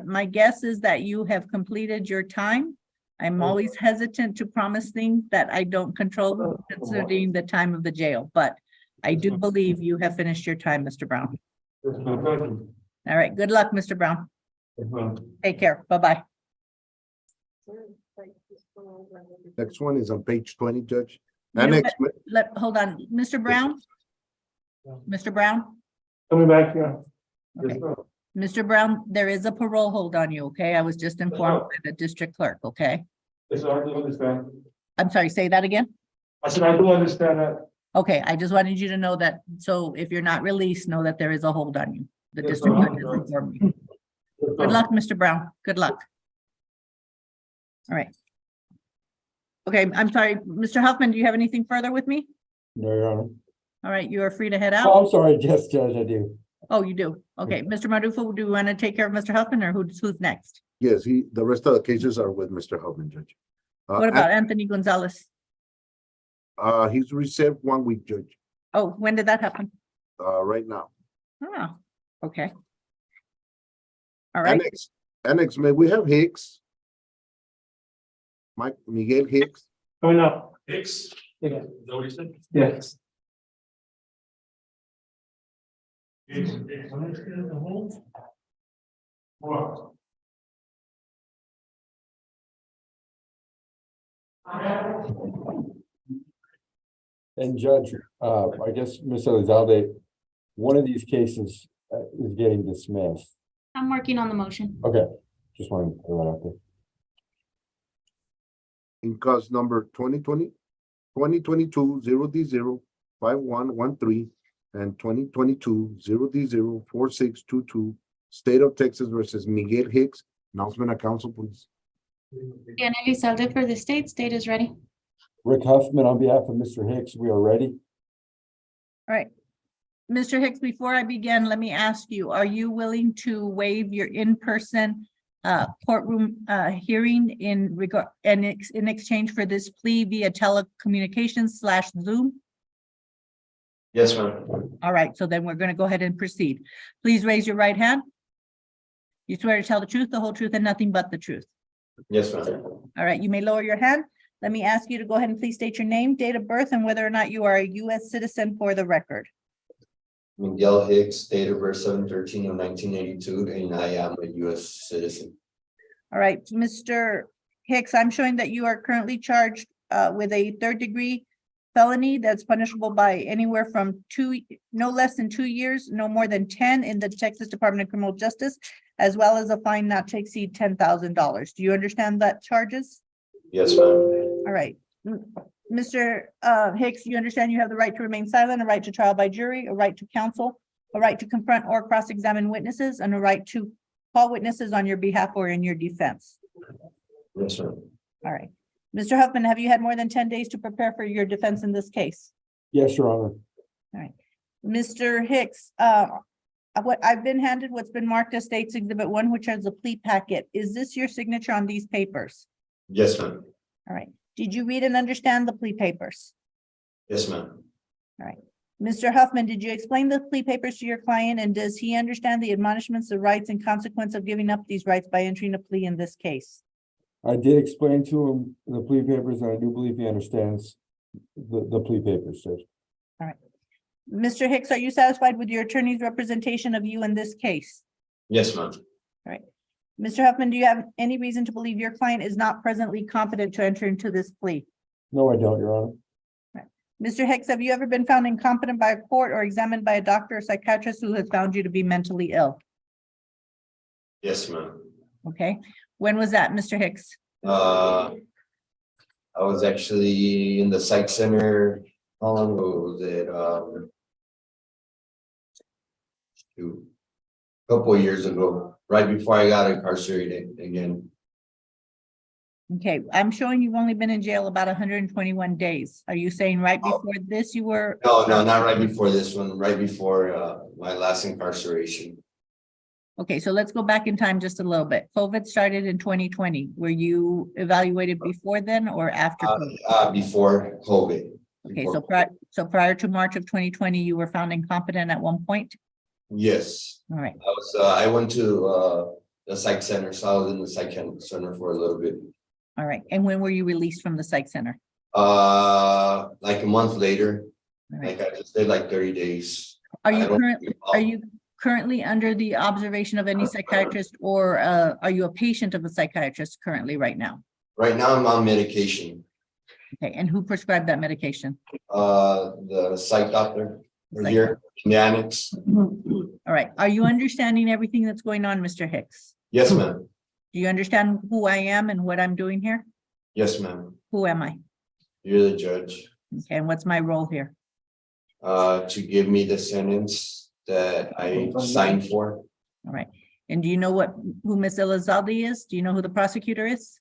My guess is that you have completed your time. I'm always hesitant to promise things that I don't control considering the time of the jail, but I do believe you have finished your time, Mr. Brown. Yes, ma'am. Thank you. All right, good luck, Mr. Brown. Yes, ma'am. Take care. Bye-bye. Next one is on page 20, Judge. You know Annex, Hold on, Mr. Brown? Mr. Brown? Coming back here. Yes, Okay. ma'am. Mr. Brown, there is a parole hold on you, okay? I was just informed by the district clerk, okay? Yes, I do understand. I'm sorry, say that again? I said, I do understand that. Okay, I just wanted you to know that, so if you're not released, know that there is a hold on you. The Yes, district ma'am. clerk has informed me. Good luck, Mr. Brown. Good luck. All right. Okay, I'm sorry, Mr. Huffman, do you have anything further with me? No, Your Honor. All right, you are free to head Oh, out. I'm sorry, yes, Judge, I do. Oh, you do? Okay, Mr. Marufo, do you want to take care of Mr. Huffman or who's next? yes, the rest of the cases are with Mr. Huffman, Judge. What about Anthony Gonzalez? He's received 1 week, Judge, Oh, when did that happen? right now. Oh, okay. All right, Annex, may we have Hicks? Miguel Hicks? Coming up. Hicks, Yes. is that what you said? Yes. Hicks, understand the whole? What? And Judge, I guess, Ms. Elizalde, one of these cases is getting dismissed. I'm working on the motion. Okay, just wanted to throw that out there. In cause number 2022 0D0 5113 and 2022 0D0 4622, State of Texas versus Miguel Hicks. Announcement of council, please. And Elizalde for the state. State is ready. Rick Huffman, on behalf of Mr. Hicks, we are ready. all right. Mr. Hicks, before I begin, let me ask you, are you willing to waive your in-person courtroom hearing in exchange for this plea via telecommunications / Zoom? Yes, ma'am. All right, so then we're going to go ahead and proceed. Please raise your right hand. You swear to tell the truth, the whole truth, and nothing but the truth. Yes, ma'am. All right, you may lower your hand. Let me ask you to go ahead and please state your name, date of birth, and whether or not you are a U.S. citizen for the record. Miguel Hicks, date of birth 7/13/1982, and I am a U.S. citizen. All right, Mr. Hicks, I'm showing that you are currently charged with a 3rd-degree felony that's punishable by anywhere from no less than 2 years, no more than 10 in the Texas Department of Criminal Justice, as well as a fine not to exceed $10,000. Do you understand that charges? Yes, ma'am. All right. Mr. Hicks, you understand you have the right to remain silent, a right to trial by jury, a right to counsel, a right to confront or cross-examine witnesses, and a right to call witnesses on your behalf or in your defense. Yes, ma'am. All right. Mr. Huffman, have you had more than 10 days to prepare for your defense in this case? Yes, Your Honor. All right. Mr. Hicks, what I've been handed what's been marked as State's Exhibit 1, which is a plea packet. Is this your signature on these papers? Yes, ma'am. All right. Did you read and understand the plea papers? Yes, ma'am. All right. Mr. Huffman, did you explain the plea papers to your client, and does he understand the admonishments, the rights and consequence of giving up these rights by entering a plea in this case? I did explain to him the plea papers, and I do believe he understands the plea papers, Judge. Mr. Hicks, are you satisfied with your attorney's representation of you in this case? Yes, ma'am. Mr. Huffman, do you have any reason to believe your client is not presently competent to enter into this plea? No, I don't, Your Honor. Mr. Hicks, have you ever been found incompetent by a court or examined by a doctor or psychiatrist who has found you to be mentally ill? Yes, ma'am. Okay, when was that, Mr. Hicks? I was actually in the psych center, how long ago was it? Couple of years ago, right before I got incarcerated again. Okay, I'm showing you've only been in jail about 121 days. Are you saying right before this you were? No, not right before this one, right before my last incarceration. Okay, so let's go back in time just a little bit. COVID started in 2020. Were you evaluated before then or after? COVID? Before COVID. Okay, so prior to March of 2020, you were found incompetent at one point? Yes, All right, I went to the psych center, so I was in the psych center for a little bit. all right. And when were you released from the psych center? Like a month later, All right. like I just did like 30 days. Are I you don't currently under the observation of any psychiatrist or are you a patient of a psychiatrist currently right now? Right now I'm on medication. Okay, and who prescribed that medication? The psych doctor Psych here in the annex. All right, are you understanding everything that's going on, Mr. Hicks? Yes, ma'am. Do you understand who I am and what I'm doing here? Yes, ma'am. Who am I? You're the judge. Okay, and what's my role here? To give me the sentence that I signed for. All right, and do you know who Miss Elizalde is? Do you know who the prosecutor is?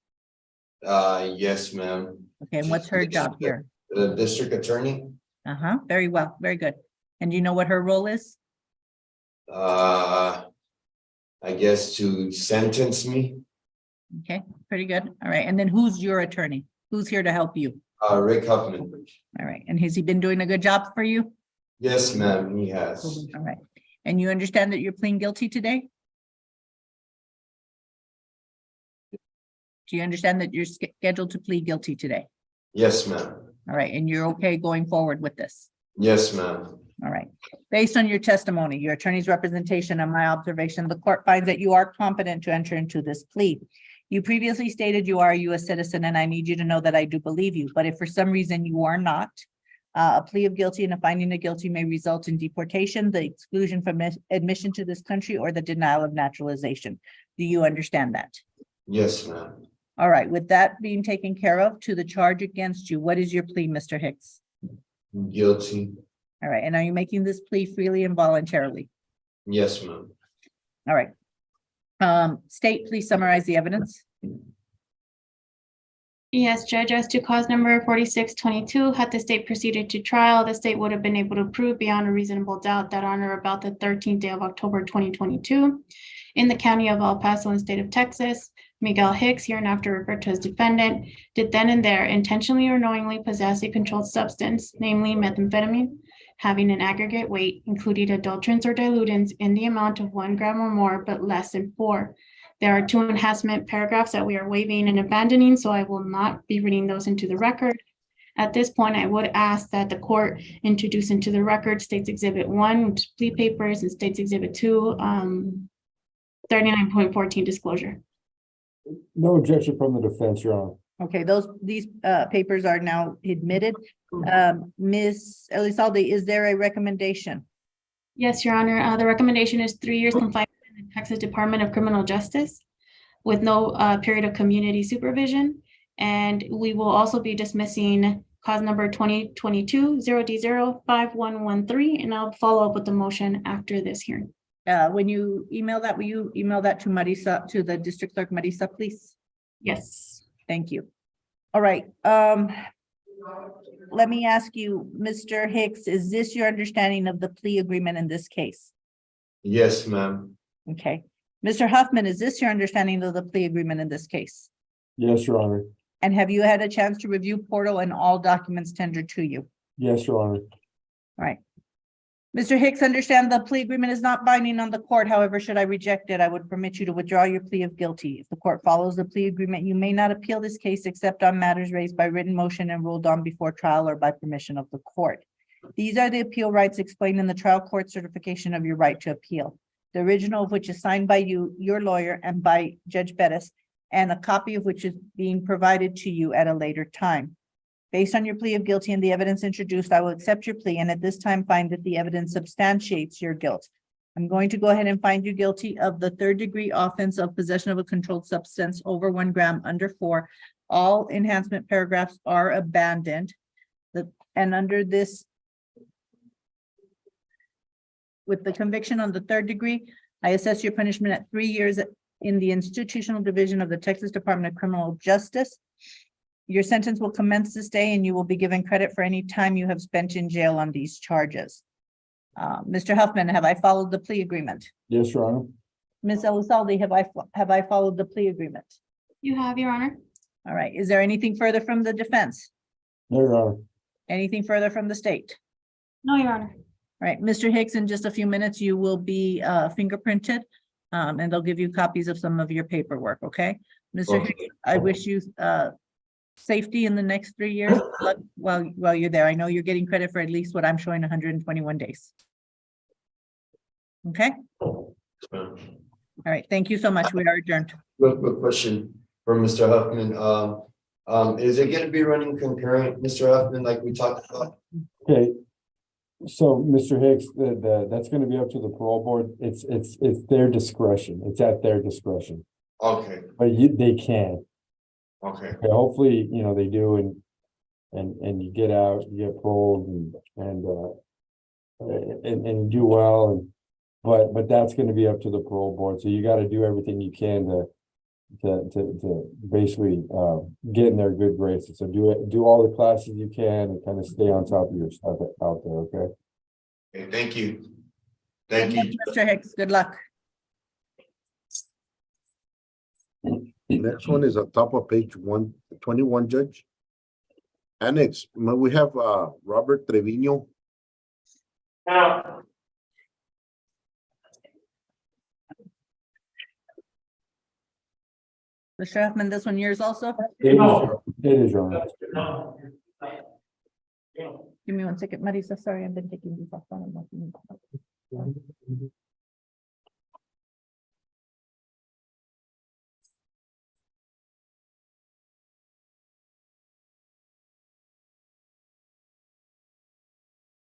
Yes, ma'am. Okay, and what's her job here? The district attorney. Very well, very good. And do you know what her role is? I guess to sentence me. Okay, pretty good. All right, and then who's your attorney? Who's here to help you? Rick Huffman. All right, and has he been doing a good job for you? Yes, ma'am, he has. All right, and you understand that you're pleading guilty today? Do you understand that you're scheduled to plead guilty today? Yes, ma'am. All right, and you're okay going forward with this? Yes, ma'am. All right. Based on your testimony, your attorney's representation, and my observation, the court finds that you are competent to enter into this plea. You previously stated you are a U.S. citizen, and I need you to know that I do believe you. But if for some reason you are not, a plea of guilty and a finding of guilty may result in deportation, the exclusion from admission to this country, or the denial of naturalization. Do you understand that? Yes, ma'am. All right. With that being taken care of, to the charge against you, what is your plea, Mr. Hicks? Guilty. All right. And are you making this plea freely and voluntarily? Yes, ma'am. All right. State, please summarize the evidence. Yes, Judge, as to cause number 4622, had the state proceeded to trial, the state would have been able to prove beyond a reasonable doubt that on or about the 13th day of October 2022, in the county of El Paso and state of Texas, Miguel Hicks, hereinafter referred to as defendant, did then and there intentionally or knowingly possess a controlled substance, namely methamphetamine, having an aggregate weight, including adulterants or dilutants, in the amount of 1 gram or more, but less than 4. There are 2 enhancement paragraphs that we are waiving and abandoning, so I will not be reading those into the record. At this point, I would ask that the court introduce into the record State's Exhibit 1, which is plea papers, and State's Exhibit 2, 39.14 disclosure. No objection from the defense, Your Honor. Okay, these papers are now admitted. Ms. Elizalde, is there a recommendation? Yes, Your Honor. The recommendation is 3 years confinement in the Texas Department of Criminal Justice with no period of community supervision. And we will also be dismissing cause number 2022-0D05113, and I'll follow up with the motion after this hearing. When you email that, will you email that to Marisa, to the district clerk, Marisa, please? Yes. Thank you. All right. Let me ask you, Mr. Hicks, is this your understanding of the plea agreement in this case? Yes, ma'am. Okay. Mr. Huffman, is this your understanding of the plea agreement in this case? Yes, Your Honor. And have you had a chance to review portal and all documents tendered to you? Yes, Your Honor. All right. Mr. Hicks, understand the plea agreement is not binding on the court. However, should I reject it, I would permit you to withdraw your plea of guilty. If the court follows the plea agreement, you may not appeal this case except on matters raised by written motion and ruled on before trial or by permission of the court. These are the appeal rights explained in the trial court certification of your right to appeal. The original of which is signed by you, your lawyer, and by Judge Perez, and a copy of which is being provided to you at a later time. Based on your plea of guilty and the evidence introduced, I will accept your plea and at this time find that the evidence substantiates your guilt. I'm going to go ahead and find you guilty of the third-degree offense of possession of a controlled substance over 1 gram under 4. All enhancement paragraphs are abandoned. And under this, with the conviction on the 3rd degree, I assess your punishment at 3 years in the institutional division of the Texas Department of Criminal Justice. Your sentence will commence this day and you will be given credit for any time you have spent in jail on these charges. Mr. Huffman, have I followed the plea agreement? Yes, Your Honor. Ms. Elizalde, have I followed the plea agreement? You have, Your Honor. All right. Is there anything further from the defense? No, Your Honor. Anything further from the state? No, Your Honor. All right, Mr. Hicks, in just a few minutes, you will be fingerprinted, and they'll give you copies of some of your paperwork, okay? Mr. Okay. Hicks, I wish you safety in the next 3 years. Good luck while you're there. I know you're getting credit for at least what I'm showing, 121 days. Okay? All right, thank you so much. We are adjourned. Quick question for Mr. Huffman. Is it gonna be running concurrent, Mr. Huffman, like we talked about? Okay. So, Mr. Hicks, that's gonna be up to the parole board. It's their discretion. It's at their discretion. Okay, But they can. okay. Okay, hopefully, they do and you get out, you get paroled and do well but that's gonna be up to the parole board. So you gotta do everything you can to basically get in their good graces. So do all the classes you can and kind of stay on top of your stuff out there, okay? Okay, thank you. Thank you. Mr. Hicks, good luck. Next one is on top of page 121, Judge. Annex, may we have Robert Trevino? Mr. Huffman, this one yours also? It is, Your Honor. Give me 1 second, Marisa, sorry, I've been taking these off.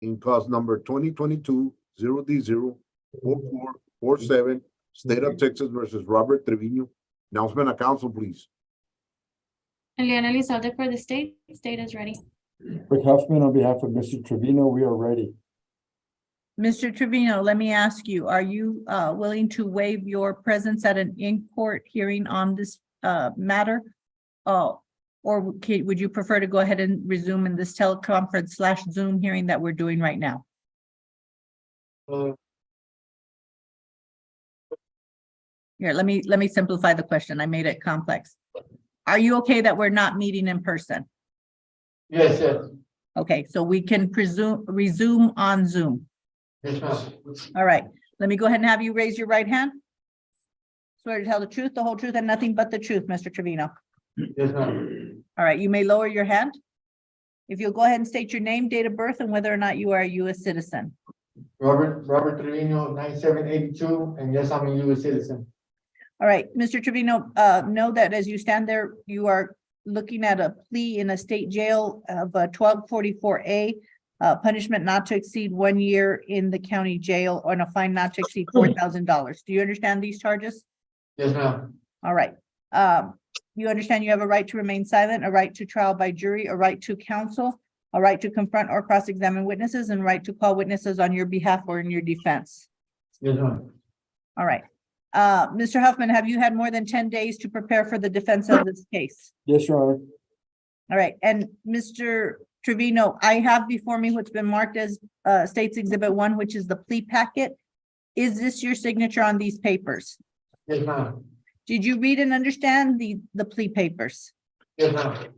In cause number 2022-0D04447, State of Texas versus Robert Trevino. Announcement of council, please. Eliana Elizalde for the state. State is ready. Rick Huffman, on behalf of Mr. Trevino, we are ready. Mr. Trevino, let me ask you, are you willing to waive your presence at an in-court hearing on this matter? Or would you prefer to go ahead and resume in this teleconference/Zoom hearing that we're doing right now? Here, let me simplify the question. I made it complex. Are you okay that we're not meeting in person? Yes, yes. Okay, so we can resume on Zoom. Yes, ma'am. All right, let me go ahead and have you raise your right hand. Swear to tell the truth, the whole truth, and nothing but the truth, Mr. Trevino. Yes, ma'am. All right, you may lower your hand. If you'll go ahead and state your name, date of birth, and whether or not you are a U.S. citizen. Robert Trevino, 9782, and yes, I'm a U.S. citizen. All right, Mr. Trevino, know that as you stand there, you are looking at a plea in a state jail of 1244A, punishment not to exceed 1 year in the county jail and a fine not to exceed $4,000. Do you understand these charges? Yes, ma'am. All right. You understand you have a right to remain silent, a right to trial by jury, a right to counsel, a right to confront or cross-examine witnesses, and right to call witnesses on your behalf or in your defense. Yes, ma'am. All right. Mr. Huffman, have you had more than 10 days to prepare for the defense of this case? Yes, Your Honor. All right. And Mr. Trevino, I have before me what's been marked as State's Exhibit 1, which is the plea packet. Is this your signature on these papers? Yes, ma'am. Did you read and understand the plea papers? Yes, ma'am.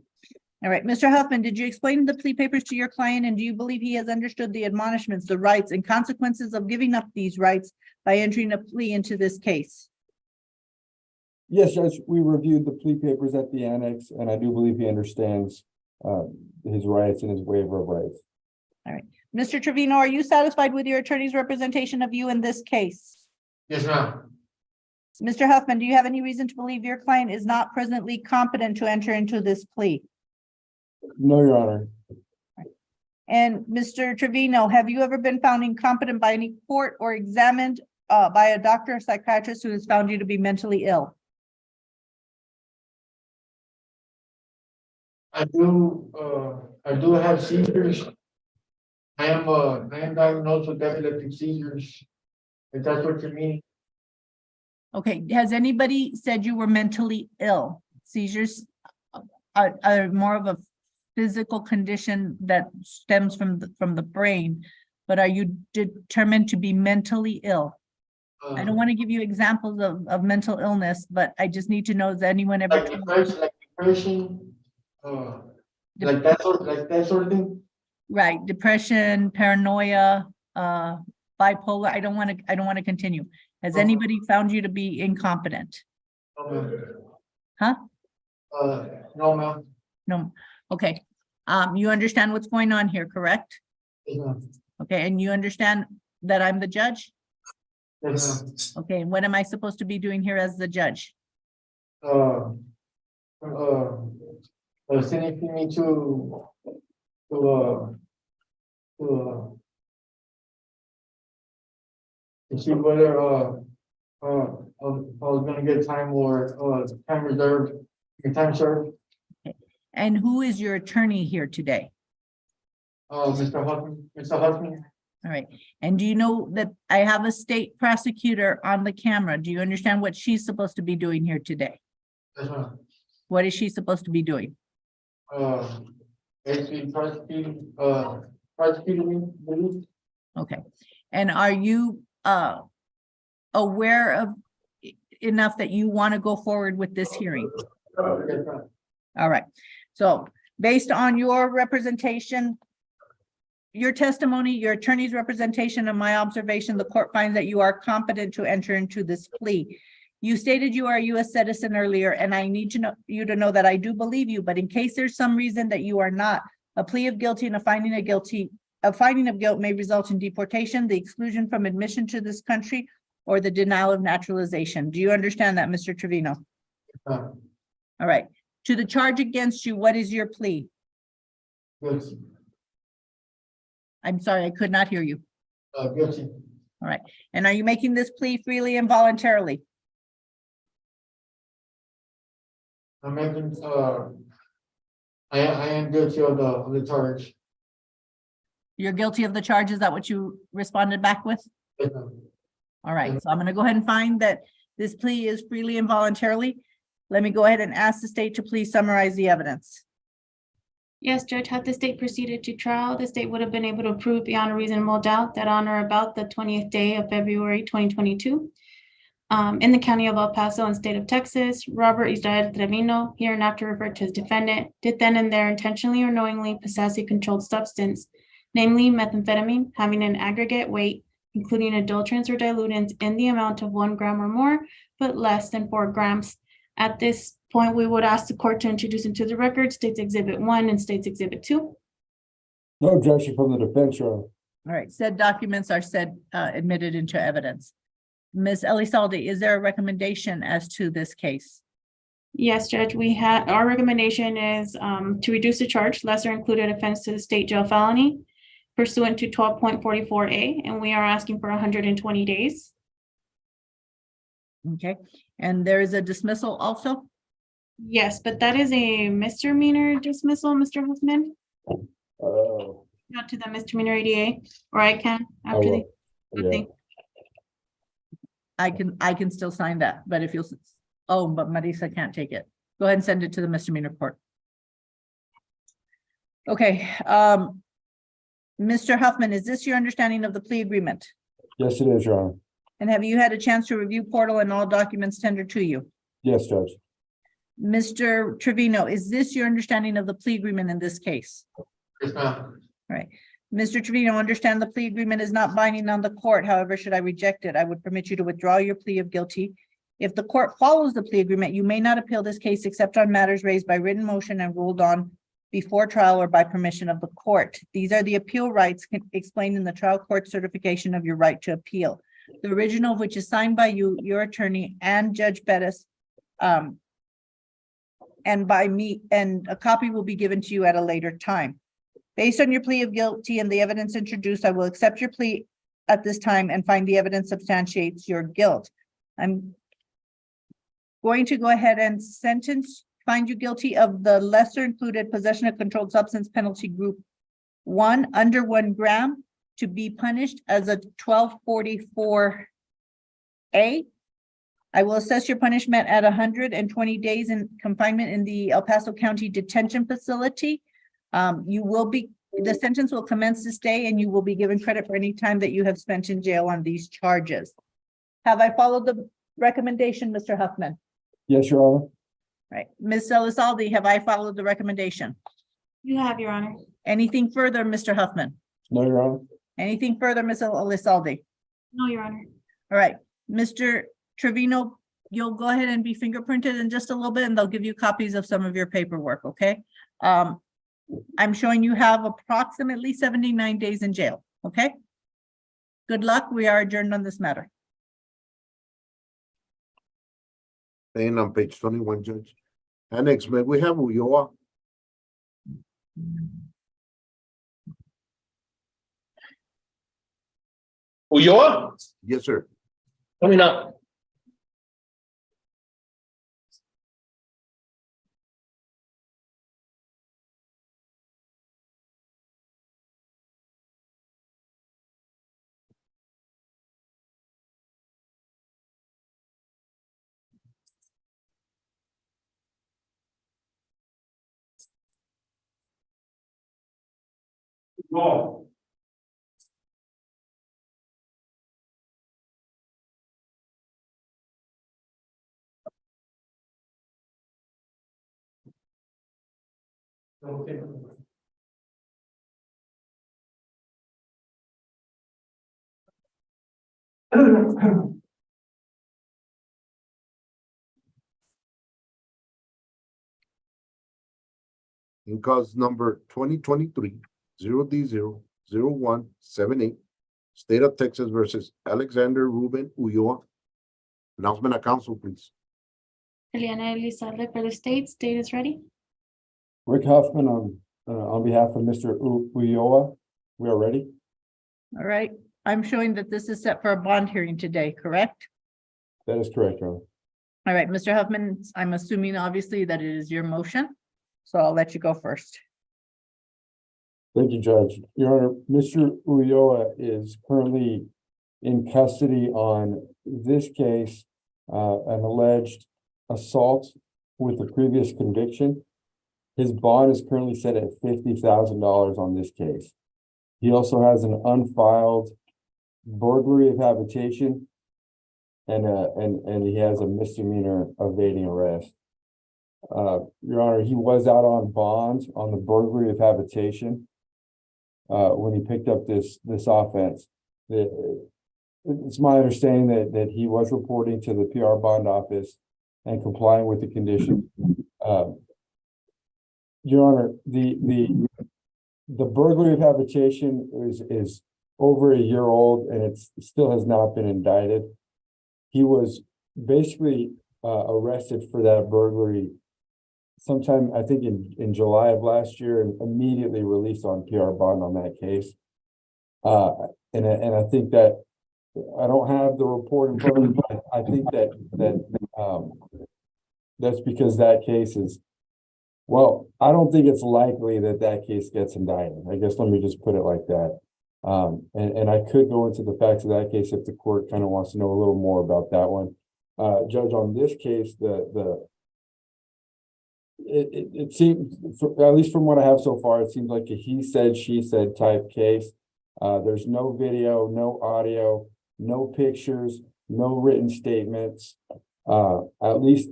All right, Mr. Huffman, did you explain the plea papers to your client, and do you believe he has understood the admonishments, the rights and consequences of giving up these rights by entering a plea into this case? Yes, Judge, we reviewed the plea papers at the annex, and I do believe he understands his rights and his waiver of rights. All right, Mr. Trevino, are you satisfied with your attorney's representation of you in this case? Yes, ma'am. Mr. Huffman, do you have any reason to believe your client is not presently competent to enter into this plea? No, Your Honor. And Mr. Trevino, have you ever been found incompetent by any court or examined by a doctor or psychiatrist who has found you to be mentally ill? I do have seizures. I am diagnosed with epileptic seizures. If that's what you mean. Okay, has anybody said you were mentally ill? Seizures are more of a physical condition that stems from the brain, but are you determined to be mentally ill? I don't want to give you examples of mental illness, but I just need to know, has anyone ever Like depression, like that sort of thing. right, depression, paranoia, bipolar? I don't want to continue. Has anybody found you to be incompetent? No, ma'am. Huh? No, ma'am. No. Okay. You understand what's going on here, correct? Yes, ma'am. Okay, and you understand that I'm the judge? Yes, ma'am. Okay, and what am I supposed to be doing here as the judge? Sending me to see whether I was gonna get time or time reserved, time served. And who is your attorney here today? Mr. Huffman. All right, and do you know that I have a state prosecutor on the camera? Do you understand what she's supposed to be doing here today? Yes, ma'am. What is she supposed to be doing? Basically prosecuting me. Okay, and are you aware of enough that you want to go forward with this hearing? Yes, ma'am. All right, so based on your representation, your testimony, your attorney's representation, and my observation, the court finds that you are competent to enter into this plea. You stated you are a U.S. citizen earlier, and I need to know you to know that I do believe you, but in case there's some reason that you are not, a plea of guilty and a finding of guilt may result in deportation, the exclusion from admission to this country, or the denial of naturalization. Do you understand that, Mr. Trevino? Yes. All right. To the charge against you, what is your plea? Guilty. I'm sorry, I could not hear you. Guilty. All right. And are you making this plea freely and voluntarily? I'm making, I am guilty of the charge. You're guilty of the charge. Is that what you responded back with? Yes, ma'am. All right. So I'm going to go ahead and find that this plea is freely and voluntarily. Let me go ahead and ask the state to please summarize the evidence. Yes, Judge, had the state proceeded to trial, the state would have been able to prove beyond a reasonable doubt that on or about the 20th day of February 2022, in the county of El Paso and state of Texas, Robert Israel Trevino, hereinafter referred to as defendant, did then and there intentionally or knowingly possess a controlled substance, namely methamphetamine, having an aggregate weight, including adulterants or dilutants in the amount of 1 gram or more, but less than 4 grams. At this point, we would ask the court to introduce into the record State's Exhibit 1 and State's Exhibit 2. No objection from the defense, Your Honor. All right. Said documents are admitted into evidence. Ms. Elizalde, is there a recommendation as to this case? Yes, Judge, our recommendation is to reduce the charge, lesser included offense to the state jail felony pursuant to 12.44A, and we are asking for 120 days. Okay, and there is a dismissal also? Yes, but that is a misdemeanor dismissal, Mr. Huffman, not to the misdemeanor ADA, or I can after the. Yeah. I can still sign that, but if you'll, oh, but Marisa can't take it. Go ahead and send it to the misdemeanor court. Okay, Mr. Huffman, is this your understanding of the plea agreement? Yes, it is, Your Honor. And have you had a chance to review portal and all documents tendered to you? Yes, Judge. Mr. Trevino, is this your understanding of the plea agreement in this case? Yes, ma'am. Right. Mr. Trevino, understand the plea agreement is not binding on the court. However, should I reject it, I would permit you to withdraw your plea of guilty. If the court follows the plea agreement, you may not appeal this case except on matters raised by written motion and ruled on before trial or by permission of the court. These are the appeal rights explained in the trial court certification of your right to appeal. The original of which is signed by you, your attorney, and Judge Perez, and by me, and a copy will be given to you at a later time. Based on your plea of guilty and the evidence introduced, I will accept your plea at this time and find the evidence substantiates your guilt. I'm going to go ahead and find you guilty of the lesser included possession of controlled substance penalty group 1 under 1 gram to be punished as a 1244A. I will assess your punishment at 120 days in confinement in the El Paso County Detention Facility. The sentence will commence this day and you will be given credit for any time that you have spent in jail on these charges. Have I followed the recommendation, Mr. Huffman? Yes, Your Honor. Right. Ms. Elizalde, have I followed the recommendation? You have, Your Honor. Anything further, Mr. Huffman? No, Your Honor. Anything further, Ms. Elizalde? No, Your Honor. All right, Mr. Trevino, you'll go ahead and be fingerprinted in just a little bit and they'll give you copies of some of your paperwork, okay? I'm showing you have approximately 79 days in jail, okay? Good luck. We are adjourned on this matter. Staying on page 21, Judge. Annex, may we have Ulloa? Ulloa, Yes, sir. coming up. Go. Okay. In cause number 2023-0D00178, State of Texas versus Alexander Ruben Ulloa. Announcement of council, please. Eliana Elizalde for the state. State is ready. Rick Huffman on behalf of Mr. Ulloa, we are ready. All right, I'm showing that this is set for a bond hearing today, correct? That is correct, Your Honor. All right, Mr. Huffman, I'm assuming obviously that it is your motion, so I'll let you go first. Thank you, Judge. Your Honor, Mr. Ulloa is currently in custody on this case, an alleged assault with a previous conviction. His bond is currently set at $50,000 on this case. He also has an unfiled burglary of habitation and he has a misdemeanor evading arrest. Your Honor, he was out on bond on the burglary of habitation when he picked up this offense. It's my understanding that he was reporting to the PR bond office and complying with the condition. Your Honor, the burglary of habitation is over a year old and it still has not been indicted. He was basically arrested for that burglary sometime, I think in July of last year, and immediately released on PR bond on that case. And I think that I don't have the report in front of me, but I think that's because that case is, well, I don't think it's likely that case gets indicted. I guess let me just put it like that. And I could go into the facts of that case if the court kind of wants to know a little more about that one. Judge, on this case, it seems, at least from what I have so far, it seems like a he said, she said type case. There's no video, no audio, no pictures, no written statements. At least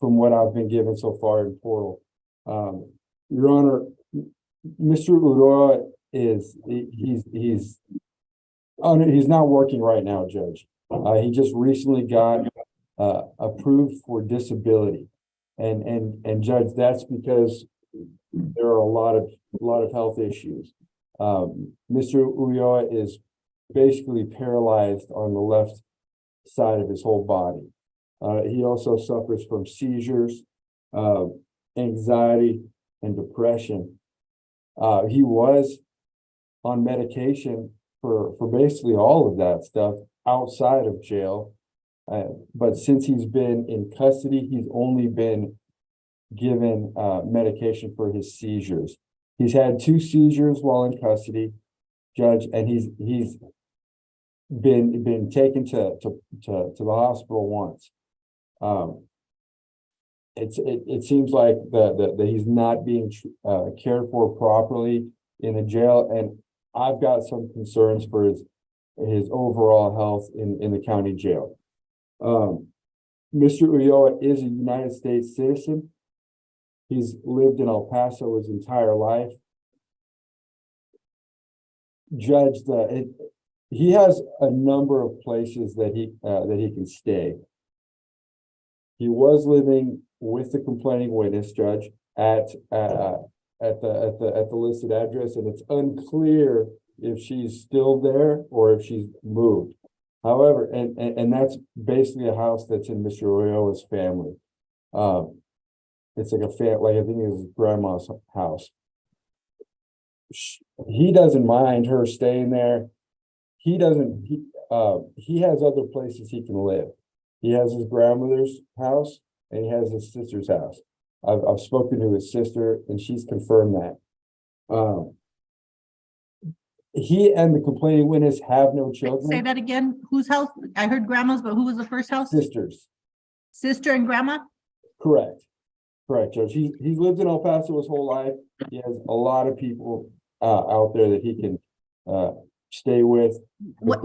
from what I've been given so far in Portal. Your Honor, Mr. Uroa he's not working right now, Judge. He just recently got approved for disability. And Judge, that's because there are a lot of health issues. Mr. Ulloa is basically paralyzed on the left side of his whole body. He also suffers from seizures, anxiety, and depression. He was on medication for basically all of that stuff outside of jail. But since he's been in custody, he's only been given medication for his seizures. He's had 2 seizures while in custody, Judge, and he's been taken to the hospital once. It seems like that he's not being cared for properly in the jail, and I've got some concerns for his overall health in the county jail. Mr. Ulloa is a United States citizen. He's lived in El Paso his entire life. Judge, he has a number of places that he can stay. He was living with the complaining witness, Judge, at the listed address, and it's unclear if she's still there or if she's moved. However, and that's basically a house that's in Mr. Ulloa's family. It's like I think it was his grandma's house. He doesn't mind her staying there. He has other places he can live. He has his grandmother's house and he has his sister's house. I've spoken to his sister and she's confirmed that. He and the complaining witness have no children. Say that again. Whose house? I heard grandma's, but who was the first house? Sisters. Sister and grandma? Correct, Judge. He's lived in El Paso his whole life. He has a lot of people out there that he can stay with. But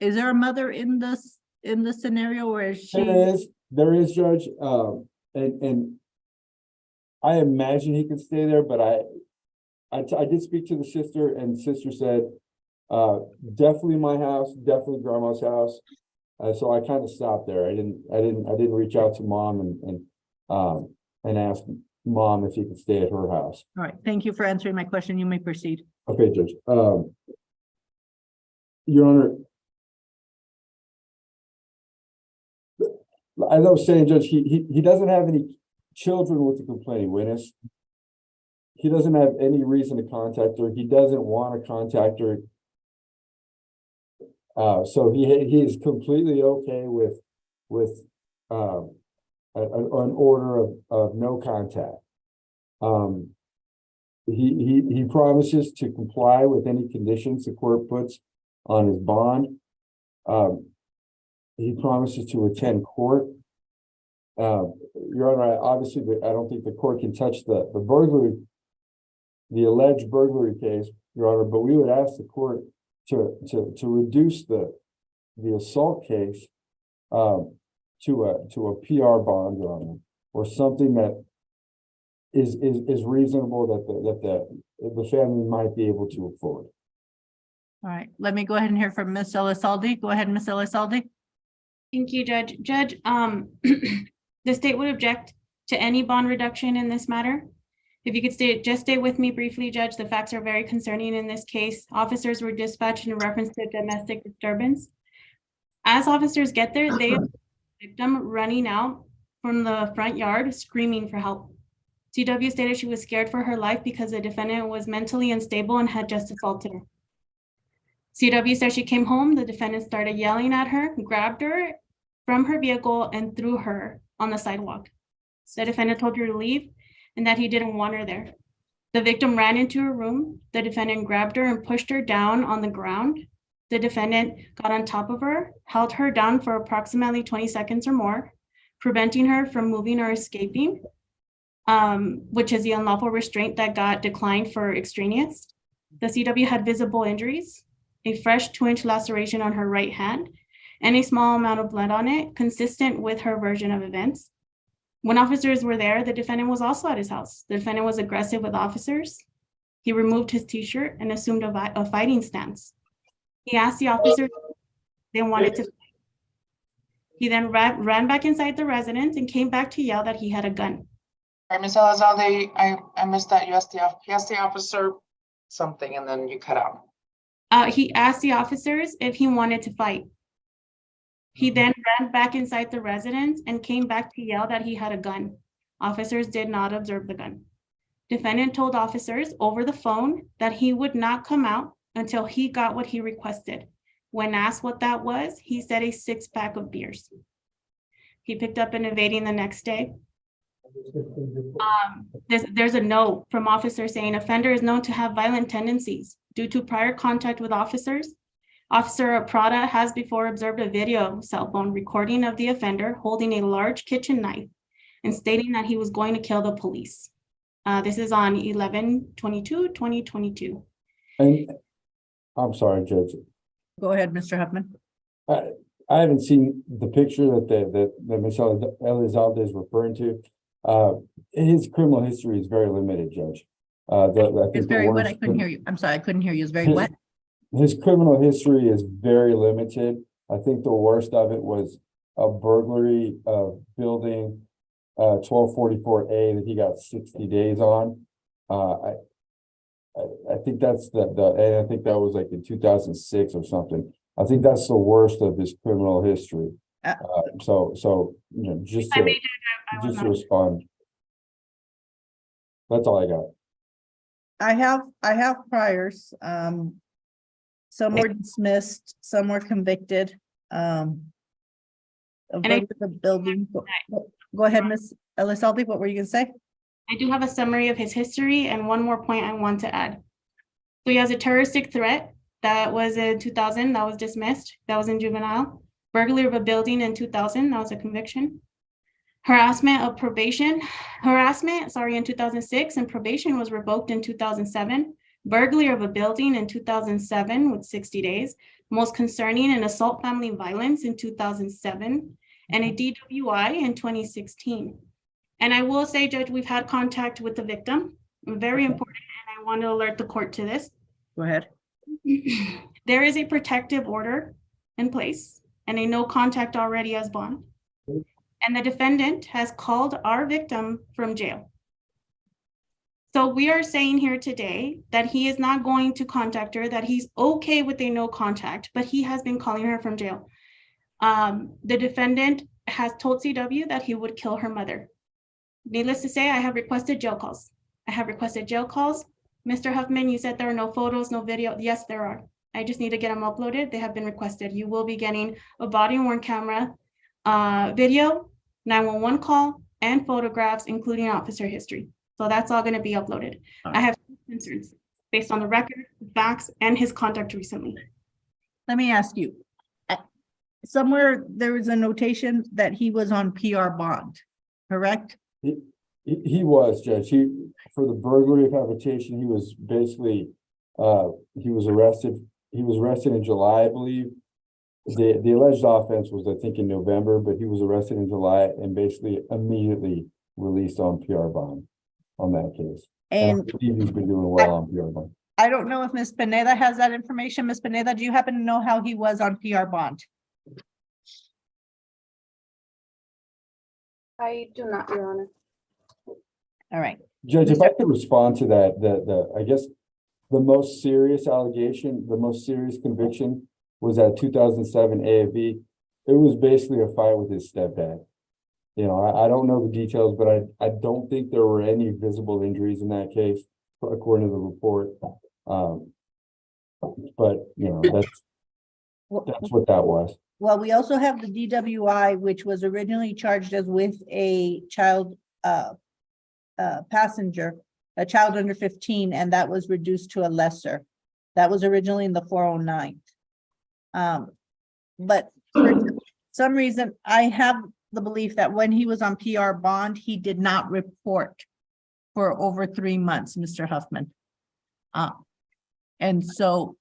Is there a mother in this scenario, or is she? There is, Judge. And I imagine he could stay there, but I did speak to the sister, and the sister said, definitely my house, definitely grandma's house. So I kind of stopped there. I didn't reach out to mom and ask mom if he could stay at her house. All right. Thank you for answering my question. You may proceed. Okay, Judge. Your Honor, as I was saying, Judge, he doesn't have any children with the complaining witness. He doesn't have any reason to contact her. He doesn't want to contact her. So he is completely okay with an order of no contact. He promises to comply with any conditions the court puts on his bond. He promises to attend court. Your Honor, obviously, I don't think the court can touch the burglary, the alleged burglary case, Your Honor, but we would ask the court to reduce the assault case to a PR bond, Your Honor, or something that is reasonable that the family might be able to afford. All right, let me go ahead and hear from Ms. Elizalde. Go ahead, Ms. Elizalde. Thank you, Judge. Judge, the state would object to any bond reduction in this matter. If you could just stay with me briefly, Judge. The facts are very concerning in this case. Officers were dispatched in reference to domestic disturbance. As officers get there, they have the victim running out from the front yard, screaming for help. CW stated she was scared for her life because the defendant was mentally unstable and had just assaulted her. CW said she came home, the defendant started yelling at her, grabbed her from her vehicle and threw her on the sidewalk. The defendant told her to leave and that he didn't want her there. The victim ran into her room. The defendant grabbed her and pushed her down on the ground. The defendant got on top of her, held her down for approximately 20 seconds or more, preventing her from moving or escaping, which is the unlawful restraint that got declined for extraneous. The CW had visible injuries, a fresh 2-inch laceration on her right hand, and a small amount of blood on it, consistent with her version of events. When officers were there, the defendant was also at his house. The defendant was aggressive with officers. He removed his t-shirt and assumed a fighting stance. He asked the officers if they wanted to fight. He then ran back inside the residence and came back to yell that he had a gun. Ms. Elizalde, I missed that. He asked the officer something and then you cut out. He asked the officers if he wanted to fight. He then ran back inside the residence and came back to yell that he had a gun. Officers did not observe the gun. Defendant told officers over the phone that he would not come out until he got what he requested. When asked what that was, he said a 6-pack of beers. He picked up an evading the next day. There's a note from officers saying offender is known to have violent tendencies due to prior contact with officers. Officer Prada has before observed a video cell phone recording of the offender holding a large kitchen knife and stating that he was going to kill the police. This is on 11/22/2022. And I'm sorry, Judge. Go ahead, Mr. Huffman. I haven't seen the picture that Ms. Elizalde is referring to. His criminal history is very limited, Judge. It's very wet. I couldn't hear you. I'm sorry, I couldn't hear you. It's very wet. His criminal history is very limited. I think the worst of it was a burglary of building 1244A that he got 60 days on. I think that's and I think that was like in 2006 or something. I think that's the worst of his criminal history. So you know, just to respond. That's all I got. I have priors. Some were dismissed, some were convicted. Of the building. Go ahead, Ms. Elizalde. What were you gonna say? I do have a summary of his history and one more point I want to add. So he has a terroristic threat that was in 2000, that was dismissed, that was in juvenile. Burglary of a building in 2000, that was a conviction. Harassment in 2006, and probation was revoked in 2007. Burglary of a building in 2007 with 60 days. Most concerning, an assault family violence in 2007, and a DWI in 2016. And I will say, Judge, we've had contact with the victim, very important, and I want to alert the court to this. Go ahead. There is a protective order in place and a no contact already as bond. And the defendant has called our victim from jail. So we are saying here today that he is not going to contact her, that he's okay with a no contact, but he has been calling her from jail. The defendant has told CW that he would kill her mother. Needless to say, I have requested jail calls. Mr. Huffman, you said there are no photos, no video. Yes, there are. I just need to get them uploaded. They have been requested. You will be getting a body worn camera, video, 911 call, and photographs, including officer history. So that's all going to be uploaded. I have concerns based on the record, the facts, and his conduct recently. Let me ask you. Somewhere there was a notation that he was on PR bond, correct? He was, Judge. For the burglary of habitation, he was basically he was arrested in July, I believe. The alleged offense was, I think, in November, but he was arrested in July and basically immediately released on PR bond on that case. And I believe he's been doing well on PR bond. I don't know if Ms. Pineda has that information. Ms. Pineda, do you happen to know how he was on PR bond? I do not, Your Honor. All right. Judge, if I could respond to that, I guess the most serious allegation, the most serious conviction was that 2007 AFV. It was basically a fight with his stepdad. You know, I don't know the details, but I don't think there were any visible injuries in that case, according to the report. But you know, that's what that was. Well, we also have the DWI, which was originally charged as with a child passenger, a child under 15, and that was reduced to a lesser. That was originally in the 409. But for some reason, I have the belief that when he was on PR bond, he did not report for over 3 months, Mr. Huffman. And so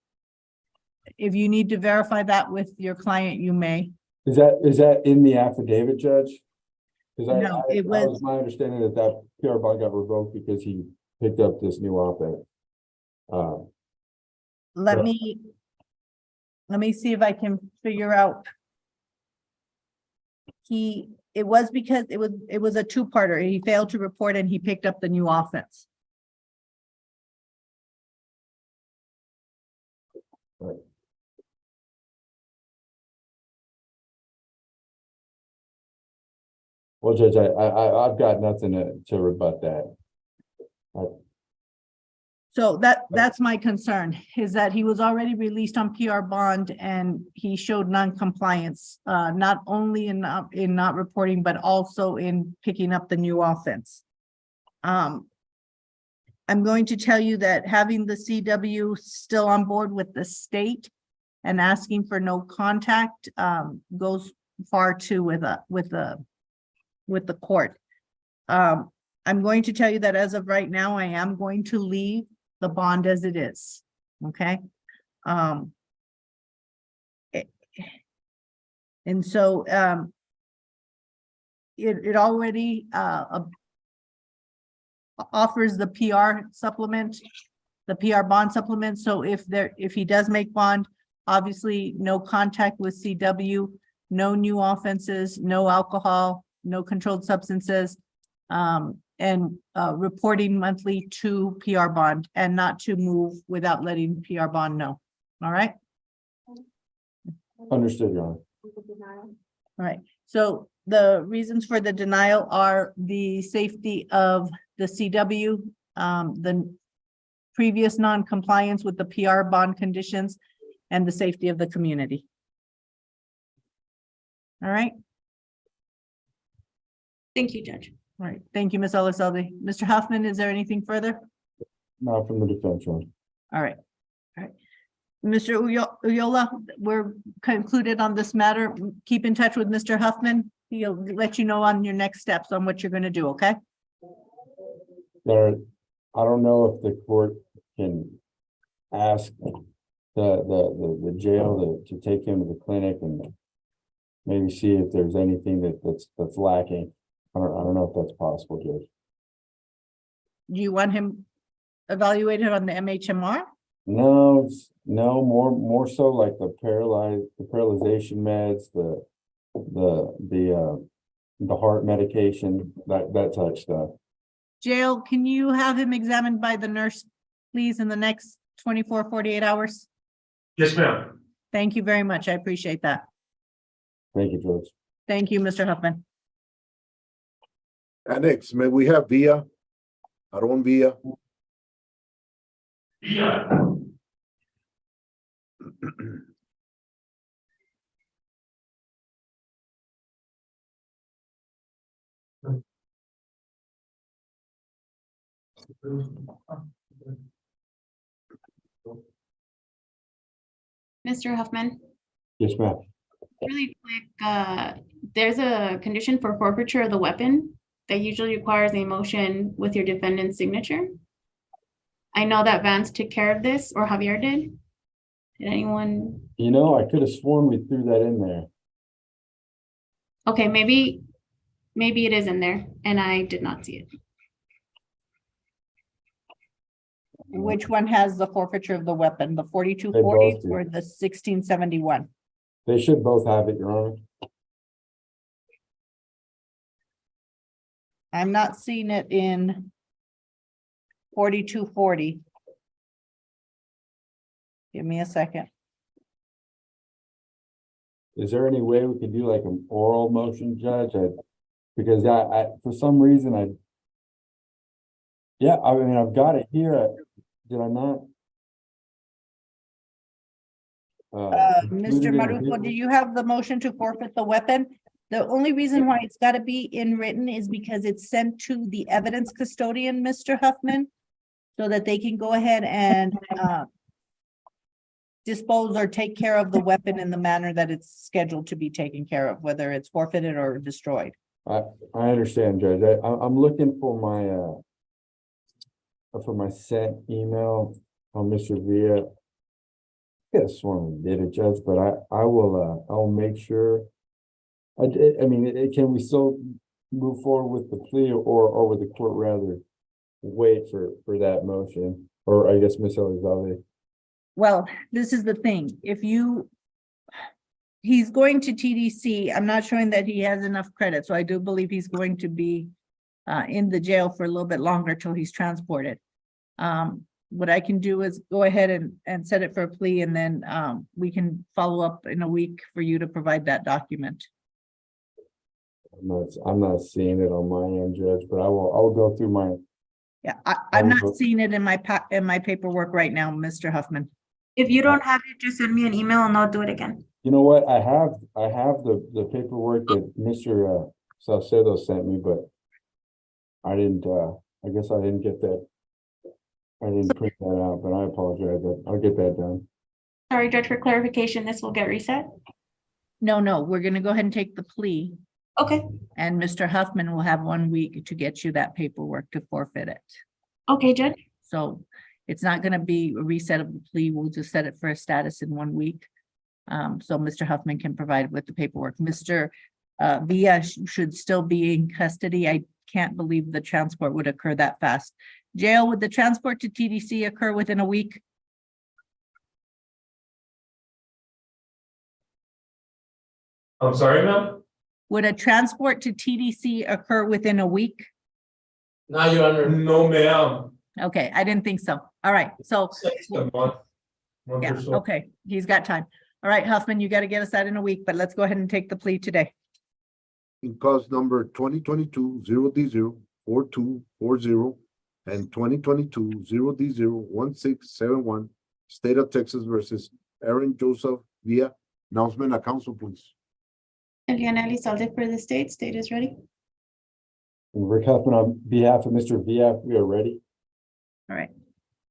if you need to verify that with your client, you may. Is that in the affidavit, Judge? Because No, I it was was, my understanding that PR bond got revoked because he picked up this new op-ed. let but- me see if I can figure out. It was because it was a two-parter. He failed to report and he picked up the new offense. Well, Judge, I've got nothing to rebut that. So that's my concern, is that he was already released on PR bond and he showed non-compliance, not only in not reporting, but also in picking up the new offense. I'm going to tell you that having the CW still on board with the state and asking for no contact, goes far too with the court. I'm going to tell you that as of right now, I am going to leave the bond as it is, okay? And so, it already, offers the PR supplement, the PR bond supplement. So if he does make bond, obviously no contact with CW, no new offenses, no alcohol, no controlled substances, and reporting monthly to PR bond and not to move without letting PR bond know. All right. Understood, Your Honor. All right. So the reasons for the denial are the safety of the CW, the previous non-compliance with the PR bond conditions, and the safety of the community. All right. Thank you, Judge. All right. Thank you, Ms. Elizalde. Mr. Huffman, is there anything further? Not from the defense, Your Honor. All right. All right. Mr. Uyola, we're concluded on this matter. Keep in touch with Mr. Huffman. He'll let you know on your next steps on what you're going to do, okay? There, I don't know if the court can ask the jail to take him to the clinic and maybe see if there's anything that's lacking. I don't know if that's possible, Judge. Do you want him evaluated on the MHMR? No, more so like the paralyzation meds, the heart medication, that type stuff. Jail, can you have him examined by the nurse, please, in the next 24, 48 hours? Yes, ma'am. Thank you very much. I appreciate that. Thank you, Judge. Thank you, Mr. Huffman. Annex, may we have Villa, Aaron Villa? Yeah. Mr. Huffman, Yes, ma'am. really quick, there's a condition for forfeiture of the weapon that usually requires a motion with your defendant's signature. I know that Vance took care of this, or Javier did. Did anyone? You know, I could have sworn we threw that in there. Okay, maybe it is in there and I did not see it. Which one has the forfeiture of the weapon, the They 4240 both do. or the 1671? They should both have it, Your Honor. I'm not seeing it in 4240. Give me a second. Is there any way we could do like an oral motion, Judge? Because I for some reason yeah, I mean, I've got it here. Did I not? Mr. Maruco, do you have the motion to forfeit the weapon? The only reason why it's got to be in written is because it's sent to the evidence custodian, Mr. Huffman, so that they can go ahead and dispose or take care of the weapon in the manner that it's scheduled to be taken care of, whether it's forfeited or destroyed. I understand, Judge. I'm looking for my sent email on Mr. Villa. could have sworn we did it, Judge, but I'll make sure. I mean, can we still move forward with the plea or would the court rather wait for that motion? Or I guess Ms. Elizalde. Well, this is the thing. He's going to TDC. I'm not showing that he has enough credit, so I do believe he's going to be in the jail for a little bit longer till he's transported. What I can do is go ahead and set it for a plea, and then we can follow up in a week for you to provide that document. I'm not seeing it on my end, Judge, but I'll go through my. Yeah, I'm not seeing it in my paperwork right now, Mr. Huffman. If you don't have it, just send me an email and I'll do it again. You know what? I have the paperwork that Mr. Salcedo sent me, but I didn't, I guess I didn't get that. I didn't print that out, but I apologize. I'll get that done. Sorry, Judge, for clarification, this will get reset? No, we're gonna go ahead and take the plea. Okay, And Mr. Huffman will have 1 week to get you that paperwork to forfeit it. okay, Judge. So it's not gonna be a reset of the plea. We'll just set it for a status in 1 week. So Mr. Huffman can provide with the paperwork. Mr. Villa should still be in custody. I can't believe the transport would occur that fast. Jail, would the transport to TDC occur within a week? I'm sorry, ma'am? Would a transport to TDC occur within a week? Now you're under. No, ma'am. Okay, I didn't think so. All right, so, A month. yeah, okay, he's got time. All right, Huffman, you got to get us that in a week, but let's go ahead and take the plea today. In cause number 2022-0D04240 and 2022-0D01671, State of Texas versus Aaron Joseph Villa. Announcement of council, please. Again, Elizalde for the state. State is ready. And Rick Huffman, on behalf of Mr. Villa, we are ready. All right.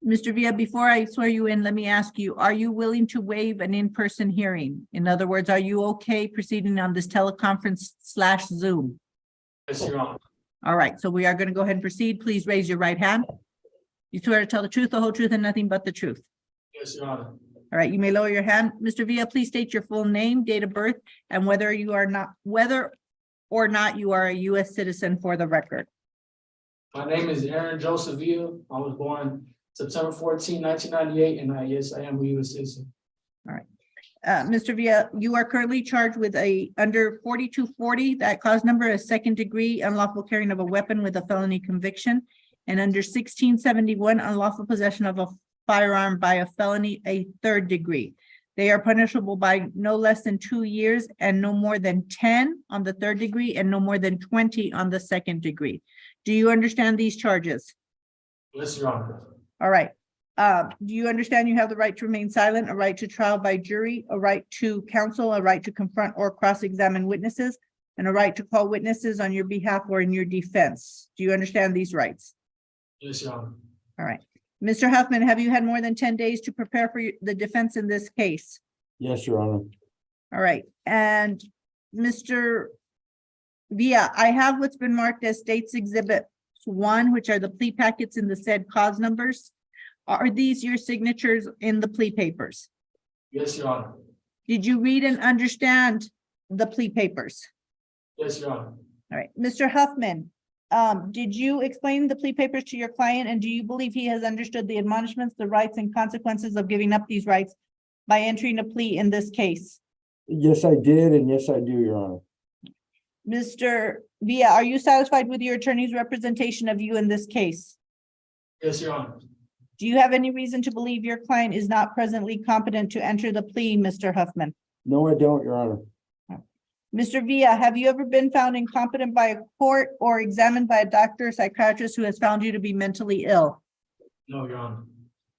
Mr. Villa, before I swear you in, let me ask you, are you willing to waive an in-person hearing? In other words, are you okay proceeding on this teleconference/Zoom? Yes, Your Honor. All right, so we are going to go ahead and proceed. Please raise your right hand. You swear to tell the truth, the whole truth, and nothing but the truth. Yes, Your Honor. All right, you may lower your hand. Mr. Villa, please state your full name, date of birth, and whether or not you are a U.S. citizen for the record. My name is Aaron Joseph Villa. I was born September 14, 1998, and yes, I am a U.S. citizen. All right. Mr. Villa, you are currently charged with under 4240, that cause number is 2nd degree unlawful carrying of a weapon with a felony conviction, and under 1671 unlawful possession of a firearm by a felony, a 3rd degree. They are punishable by no less than 2 years and no more than 10 on the 3rd degree and no more than 20 on the 2nd degree. Do you understand these charges? Yes, Your Honor. All right. Do you understand you have the right to remain silent, a right to trial by jury, a right to counsel, a right to confront or cross-examine witnesses, and a right to call witnesses on your behalf or in your defense? Do you understand these rights? Yes, Your Honor. All right. Mr. Huffman, have you had more than 10 days to prepare for the defense in this case? Yes, Your Honor. All right. And Mr. Villa, I have what's been marked as States Exhibit 1, which are the plea packets in the said cause numbers. Are these your signatures in the plea papers? Yes, Your Honor. Did you read and understand the plea papers? Yes, Your Honor. All right, Mr. Huffman, did you explain the plea papers to your client, and do you believe he has understood the admonishments, the rights and consequences of giving up these rights by entering a plea in this case? Yes, I did, and yes, I do, Your Honor. Mr. Villa, are you satisfied with your attorney's representation of you in this case? Yes, Your Honor. Do you have any reason to believe your client is not presently competent to enter the plea, Mr. Huffman? No, I don't, Your Honor. Mr. Villa, have you ever been found incompetent by a court or examined by a doctor or psychiatrist who has found you to be mentally ill? No, Your Honor.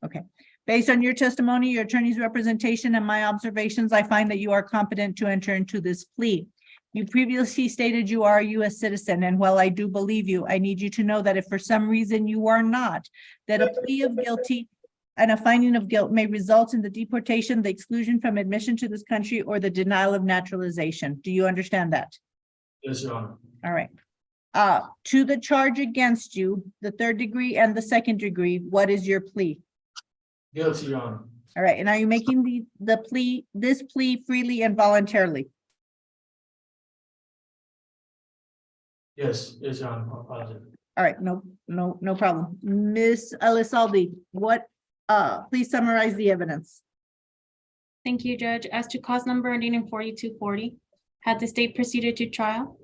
Okay. Based on your testimony, your attorney's representation, and my observations, I find that you are competent to enter into this plea. You previously stated you are a U.S. citizen, and while I do believe you, I need you to know that if for some reason you are not, that a plea of guilty and a finding of guilt may result in the deportation, the exclusion from admission to this country, or the denial of naturalization. Do you understand that? Yes, Your Honor. All right. To the charge against you, the 3rd degree and the 2nd degree, what is your plea? Guilty, Your Honor. All right, and are you making this plea freely and voluntarily? Yes, Your Honor, I'm positive. All right, no problem. Ms. Elisaldi, please summarize the evidence. Thank you, Judge. As to cause number ending in 4240, had the state proceeded to trial,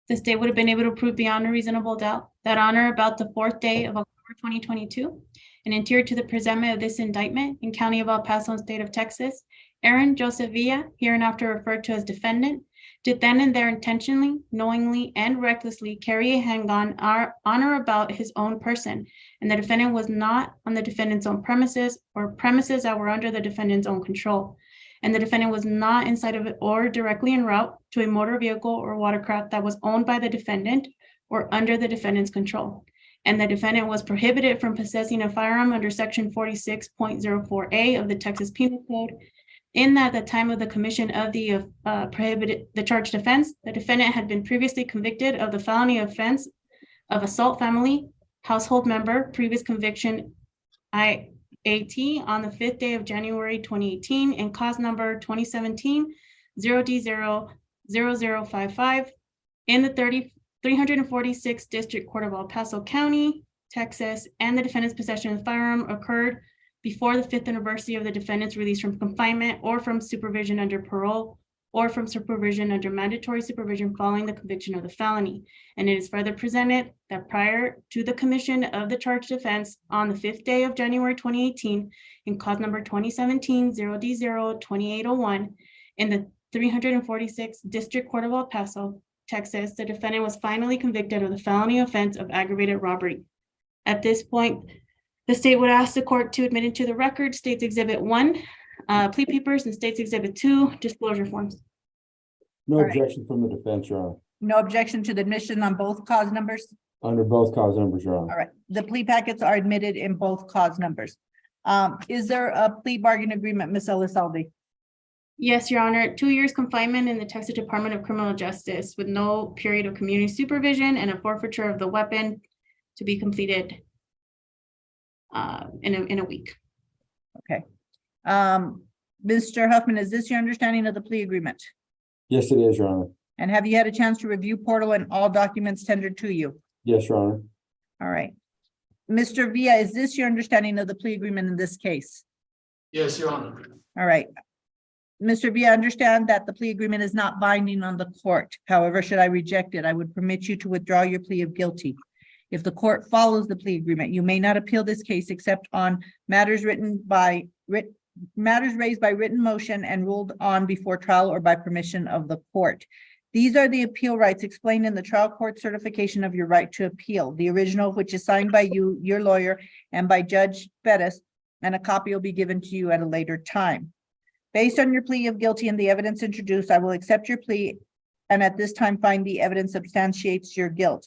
the state would have been able to prove beyond a reasonable doubt that on or about the 4th day of October 2022, and anterior to the presentment of this indictment in County of El Paso and State of Texas, Aaron Joseph Villa, hereinafter referred to as defendant, did then and there intentionally, knowingly, and recklessly carry a handgun on or about his own person, and the defendant was not on the defendant's own premises or premises that were under the defendant's own control, and the defendant was not inside of it or directly en route to a motor vehicle or watercraft that was owned by the defendant or under the defendant's control. And the defendant was prohibited from possessing a firearm under section 46.04A of the Texas Penal Code, in that at the time of the commission of the charged offense, the defendant had been previously convicted of the felony offense of assault family household member, previous conviction IAT on the 5th day of January 2018, and cause number 2017-0D00055 in the 346th District Court of El Paso County, Texas, and the defendant's possession of the firearm occurred before the 5th anniversary of the defendant's release from confinement or from supervision under parole or from supervision under mandatory supervision following the conviction of the felony. And it is further presented that prior to the commission of the charged offense on the 5th day of January 2018, in cause number 2017-0D02801 in the 346th District Court of El Paso, Texas, the defendant was finally convicted of the felony offense of aggravated robbery. At this point, the state would ask the court to admit into the record State's Exhibit 1, plea papers, and State's Exhibit 2, disclosure forms. No All right. objection from the defense, Your Honor. No objection to the admission on both cause numbers? Under both cause numbers, Your Honor. All right, the plea packets are admitted in both cause numbers. Is there a plea bargain agreement, Ms. Elisaldi? Yes, Your Honor, 2 years confinement in the Texas Department of Criminal Justice with no period of community supervision and a forfeiture of the weapon to be completed in a week. Okay. Mr. Huffman, is this your understanding of the plea agreement? Yes, it is, Your Honor. And have you had a chance to review portal and all documents tendered to you? Yes, Your Honor. All right. Mr. Villa, is this your understanding of the plea agreement in this case? Yes, Your Honor. All right. Mr. Villa, understand that the plea agreement is not binding on the court. However, should I reject it, I would permit you to withdraw your plea of guilty. If the court follows the plea agreement, you may not appeal this case except on matters raised by written motion and ruled on before trial or by permission of the court. These are the appeal rights explained in the trial court certification of your right to appeal, the original, which is signed by you, your lawyer, and by Judge Perez, and a copy will be given to you at a later time. Based on your plea of guilty and the evidence introduced, I will accept your plea and at this time find the evidence substantiates your guilt.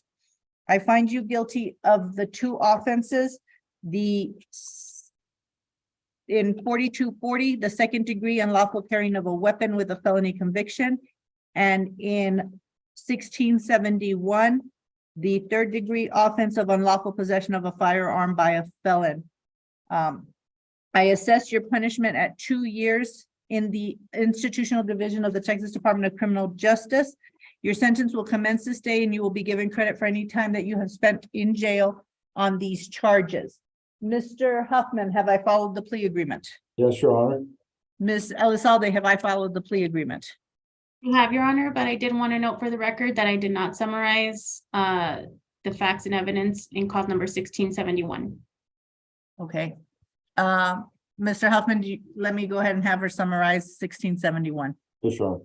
I find you guilty of the two offenses, in 4240, the second degree unlawful carrying of a weapon with a felony conviction, and in 1671, the third degree offense of unlawful possession of a firearm by a felon. I assess your punishment at 2 years in the institutional division of the Texas Department of Criminal Justice. Your sentence will commence this day and you will be given credit for any time that you have spent in jail on these charges. Mr. Huffman, have I followed the plea agreement? Yes, Your Honor. Ms. Elisalde, have I followed the plea agreement? You have, Your Honor, but I did want to note for the record that I did not summarize the facts and evidence in cause number 1671. Okay. Mr. Huffman, let me go ahead and have her summarize 1671. Yes, Your Honor.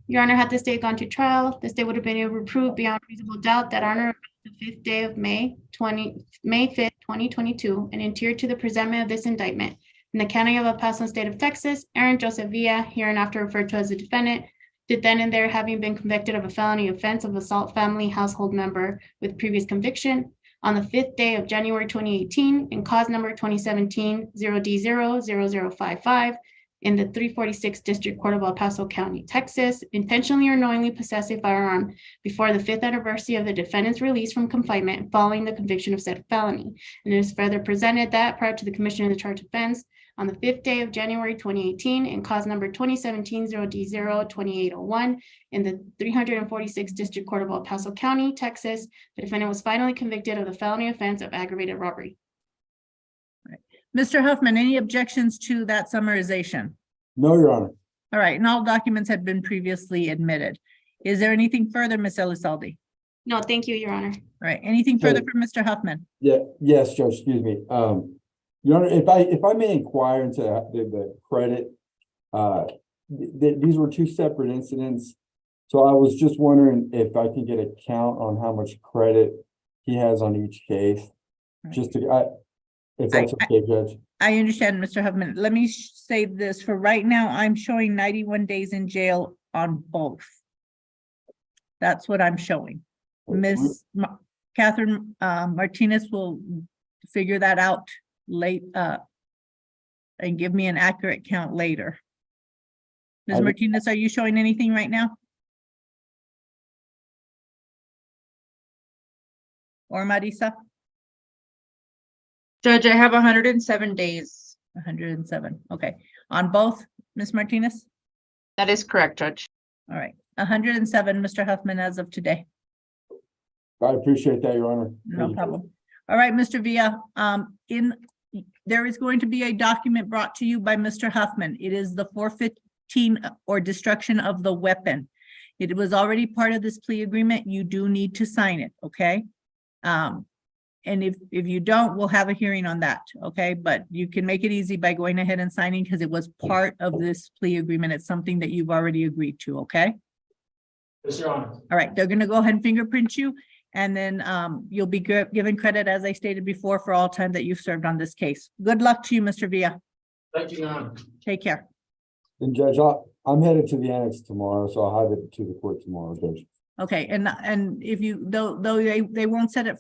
Your Honor, had this state gone to trial, the state would have been able to prove beyond reasonable doubt that on or about the 5th day of May 5th, 2022, and anterior to the presentment of this indictment in the County of El Paso, State of Texas, Aaron Joseph Villa, hereinafter referred to as the defendant, did then and there, having been convicted of a felony offense of assault family household member with previous conviction on the 5th day of January 2018 in cause number 2017-0D00055 in the 346th District Court of El Paso County, Texas, intentionally or knowingly possess a firearm before the 5th anniversary of the defendant's release from confinement following the conviction of said felony. And it is further presented that prior to the commission of the charge of offense on the 5th day of January 2018 in cause number 2017-0D02801 in the 346th District Court of El Paso County, Texas, the defendant was finally convicted of the felony offense of aggravated robbery. Mr. Huffman, any objections to that summarization? No, Your Honor. All right, and all documents had been previously admitted. Is there anything further, Ms. Elizalde? No, thank you, Your Honor. All right, anything further Okay. from Mr. Huffman? Yes, Judge, excuse me. Your Honor, if I may inquire into the credit, these were two separate incidents. So I was just wondering if I could get a count on how much credit he has on each case. Right. Just to, if that's okay, Judge. I understand, Mr. Huffman. Let me say this. For right now, I'm showing 91 days in jail on both. That's what I'm showing. Ms. Catherine Martinez will figure that out late and give me an accurate count later. Ms. Martinez, are you showing anything right now? Or Marisa? Judge, I have 107 days. 107. Okay. On both, Ms. Martinez? That is correct, Judge. All right. 107, Mr. Huffman, as of today. I appreciate that, Your Honor. No Thank you. problem. All right, Mr. Villa, there is going to be a document brought to you by Mr. Huffman. It is the 415 or destruction of the weapon. It was already part of this plea agreement. You do need to sign it, okay? And if you don't, we'll have a hearing on that, okay? But you can make it easy by going ahead and signing because it was part of this plea agreement. It's something that you've already agreed to, okay? Yes, Your Honor. All right, they're gonna go ahead and fingerprint you, and then you'll be given credit, as I stated before, for all time that you've served on this case. Good luck to you, Mr. Villa. Thank you, Your Honor. Take care. And Judge, I'm headed to the annex tomorrow, so I'll have it to the court tomorrow, Judge. Okay, and if you, though they won't set it for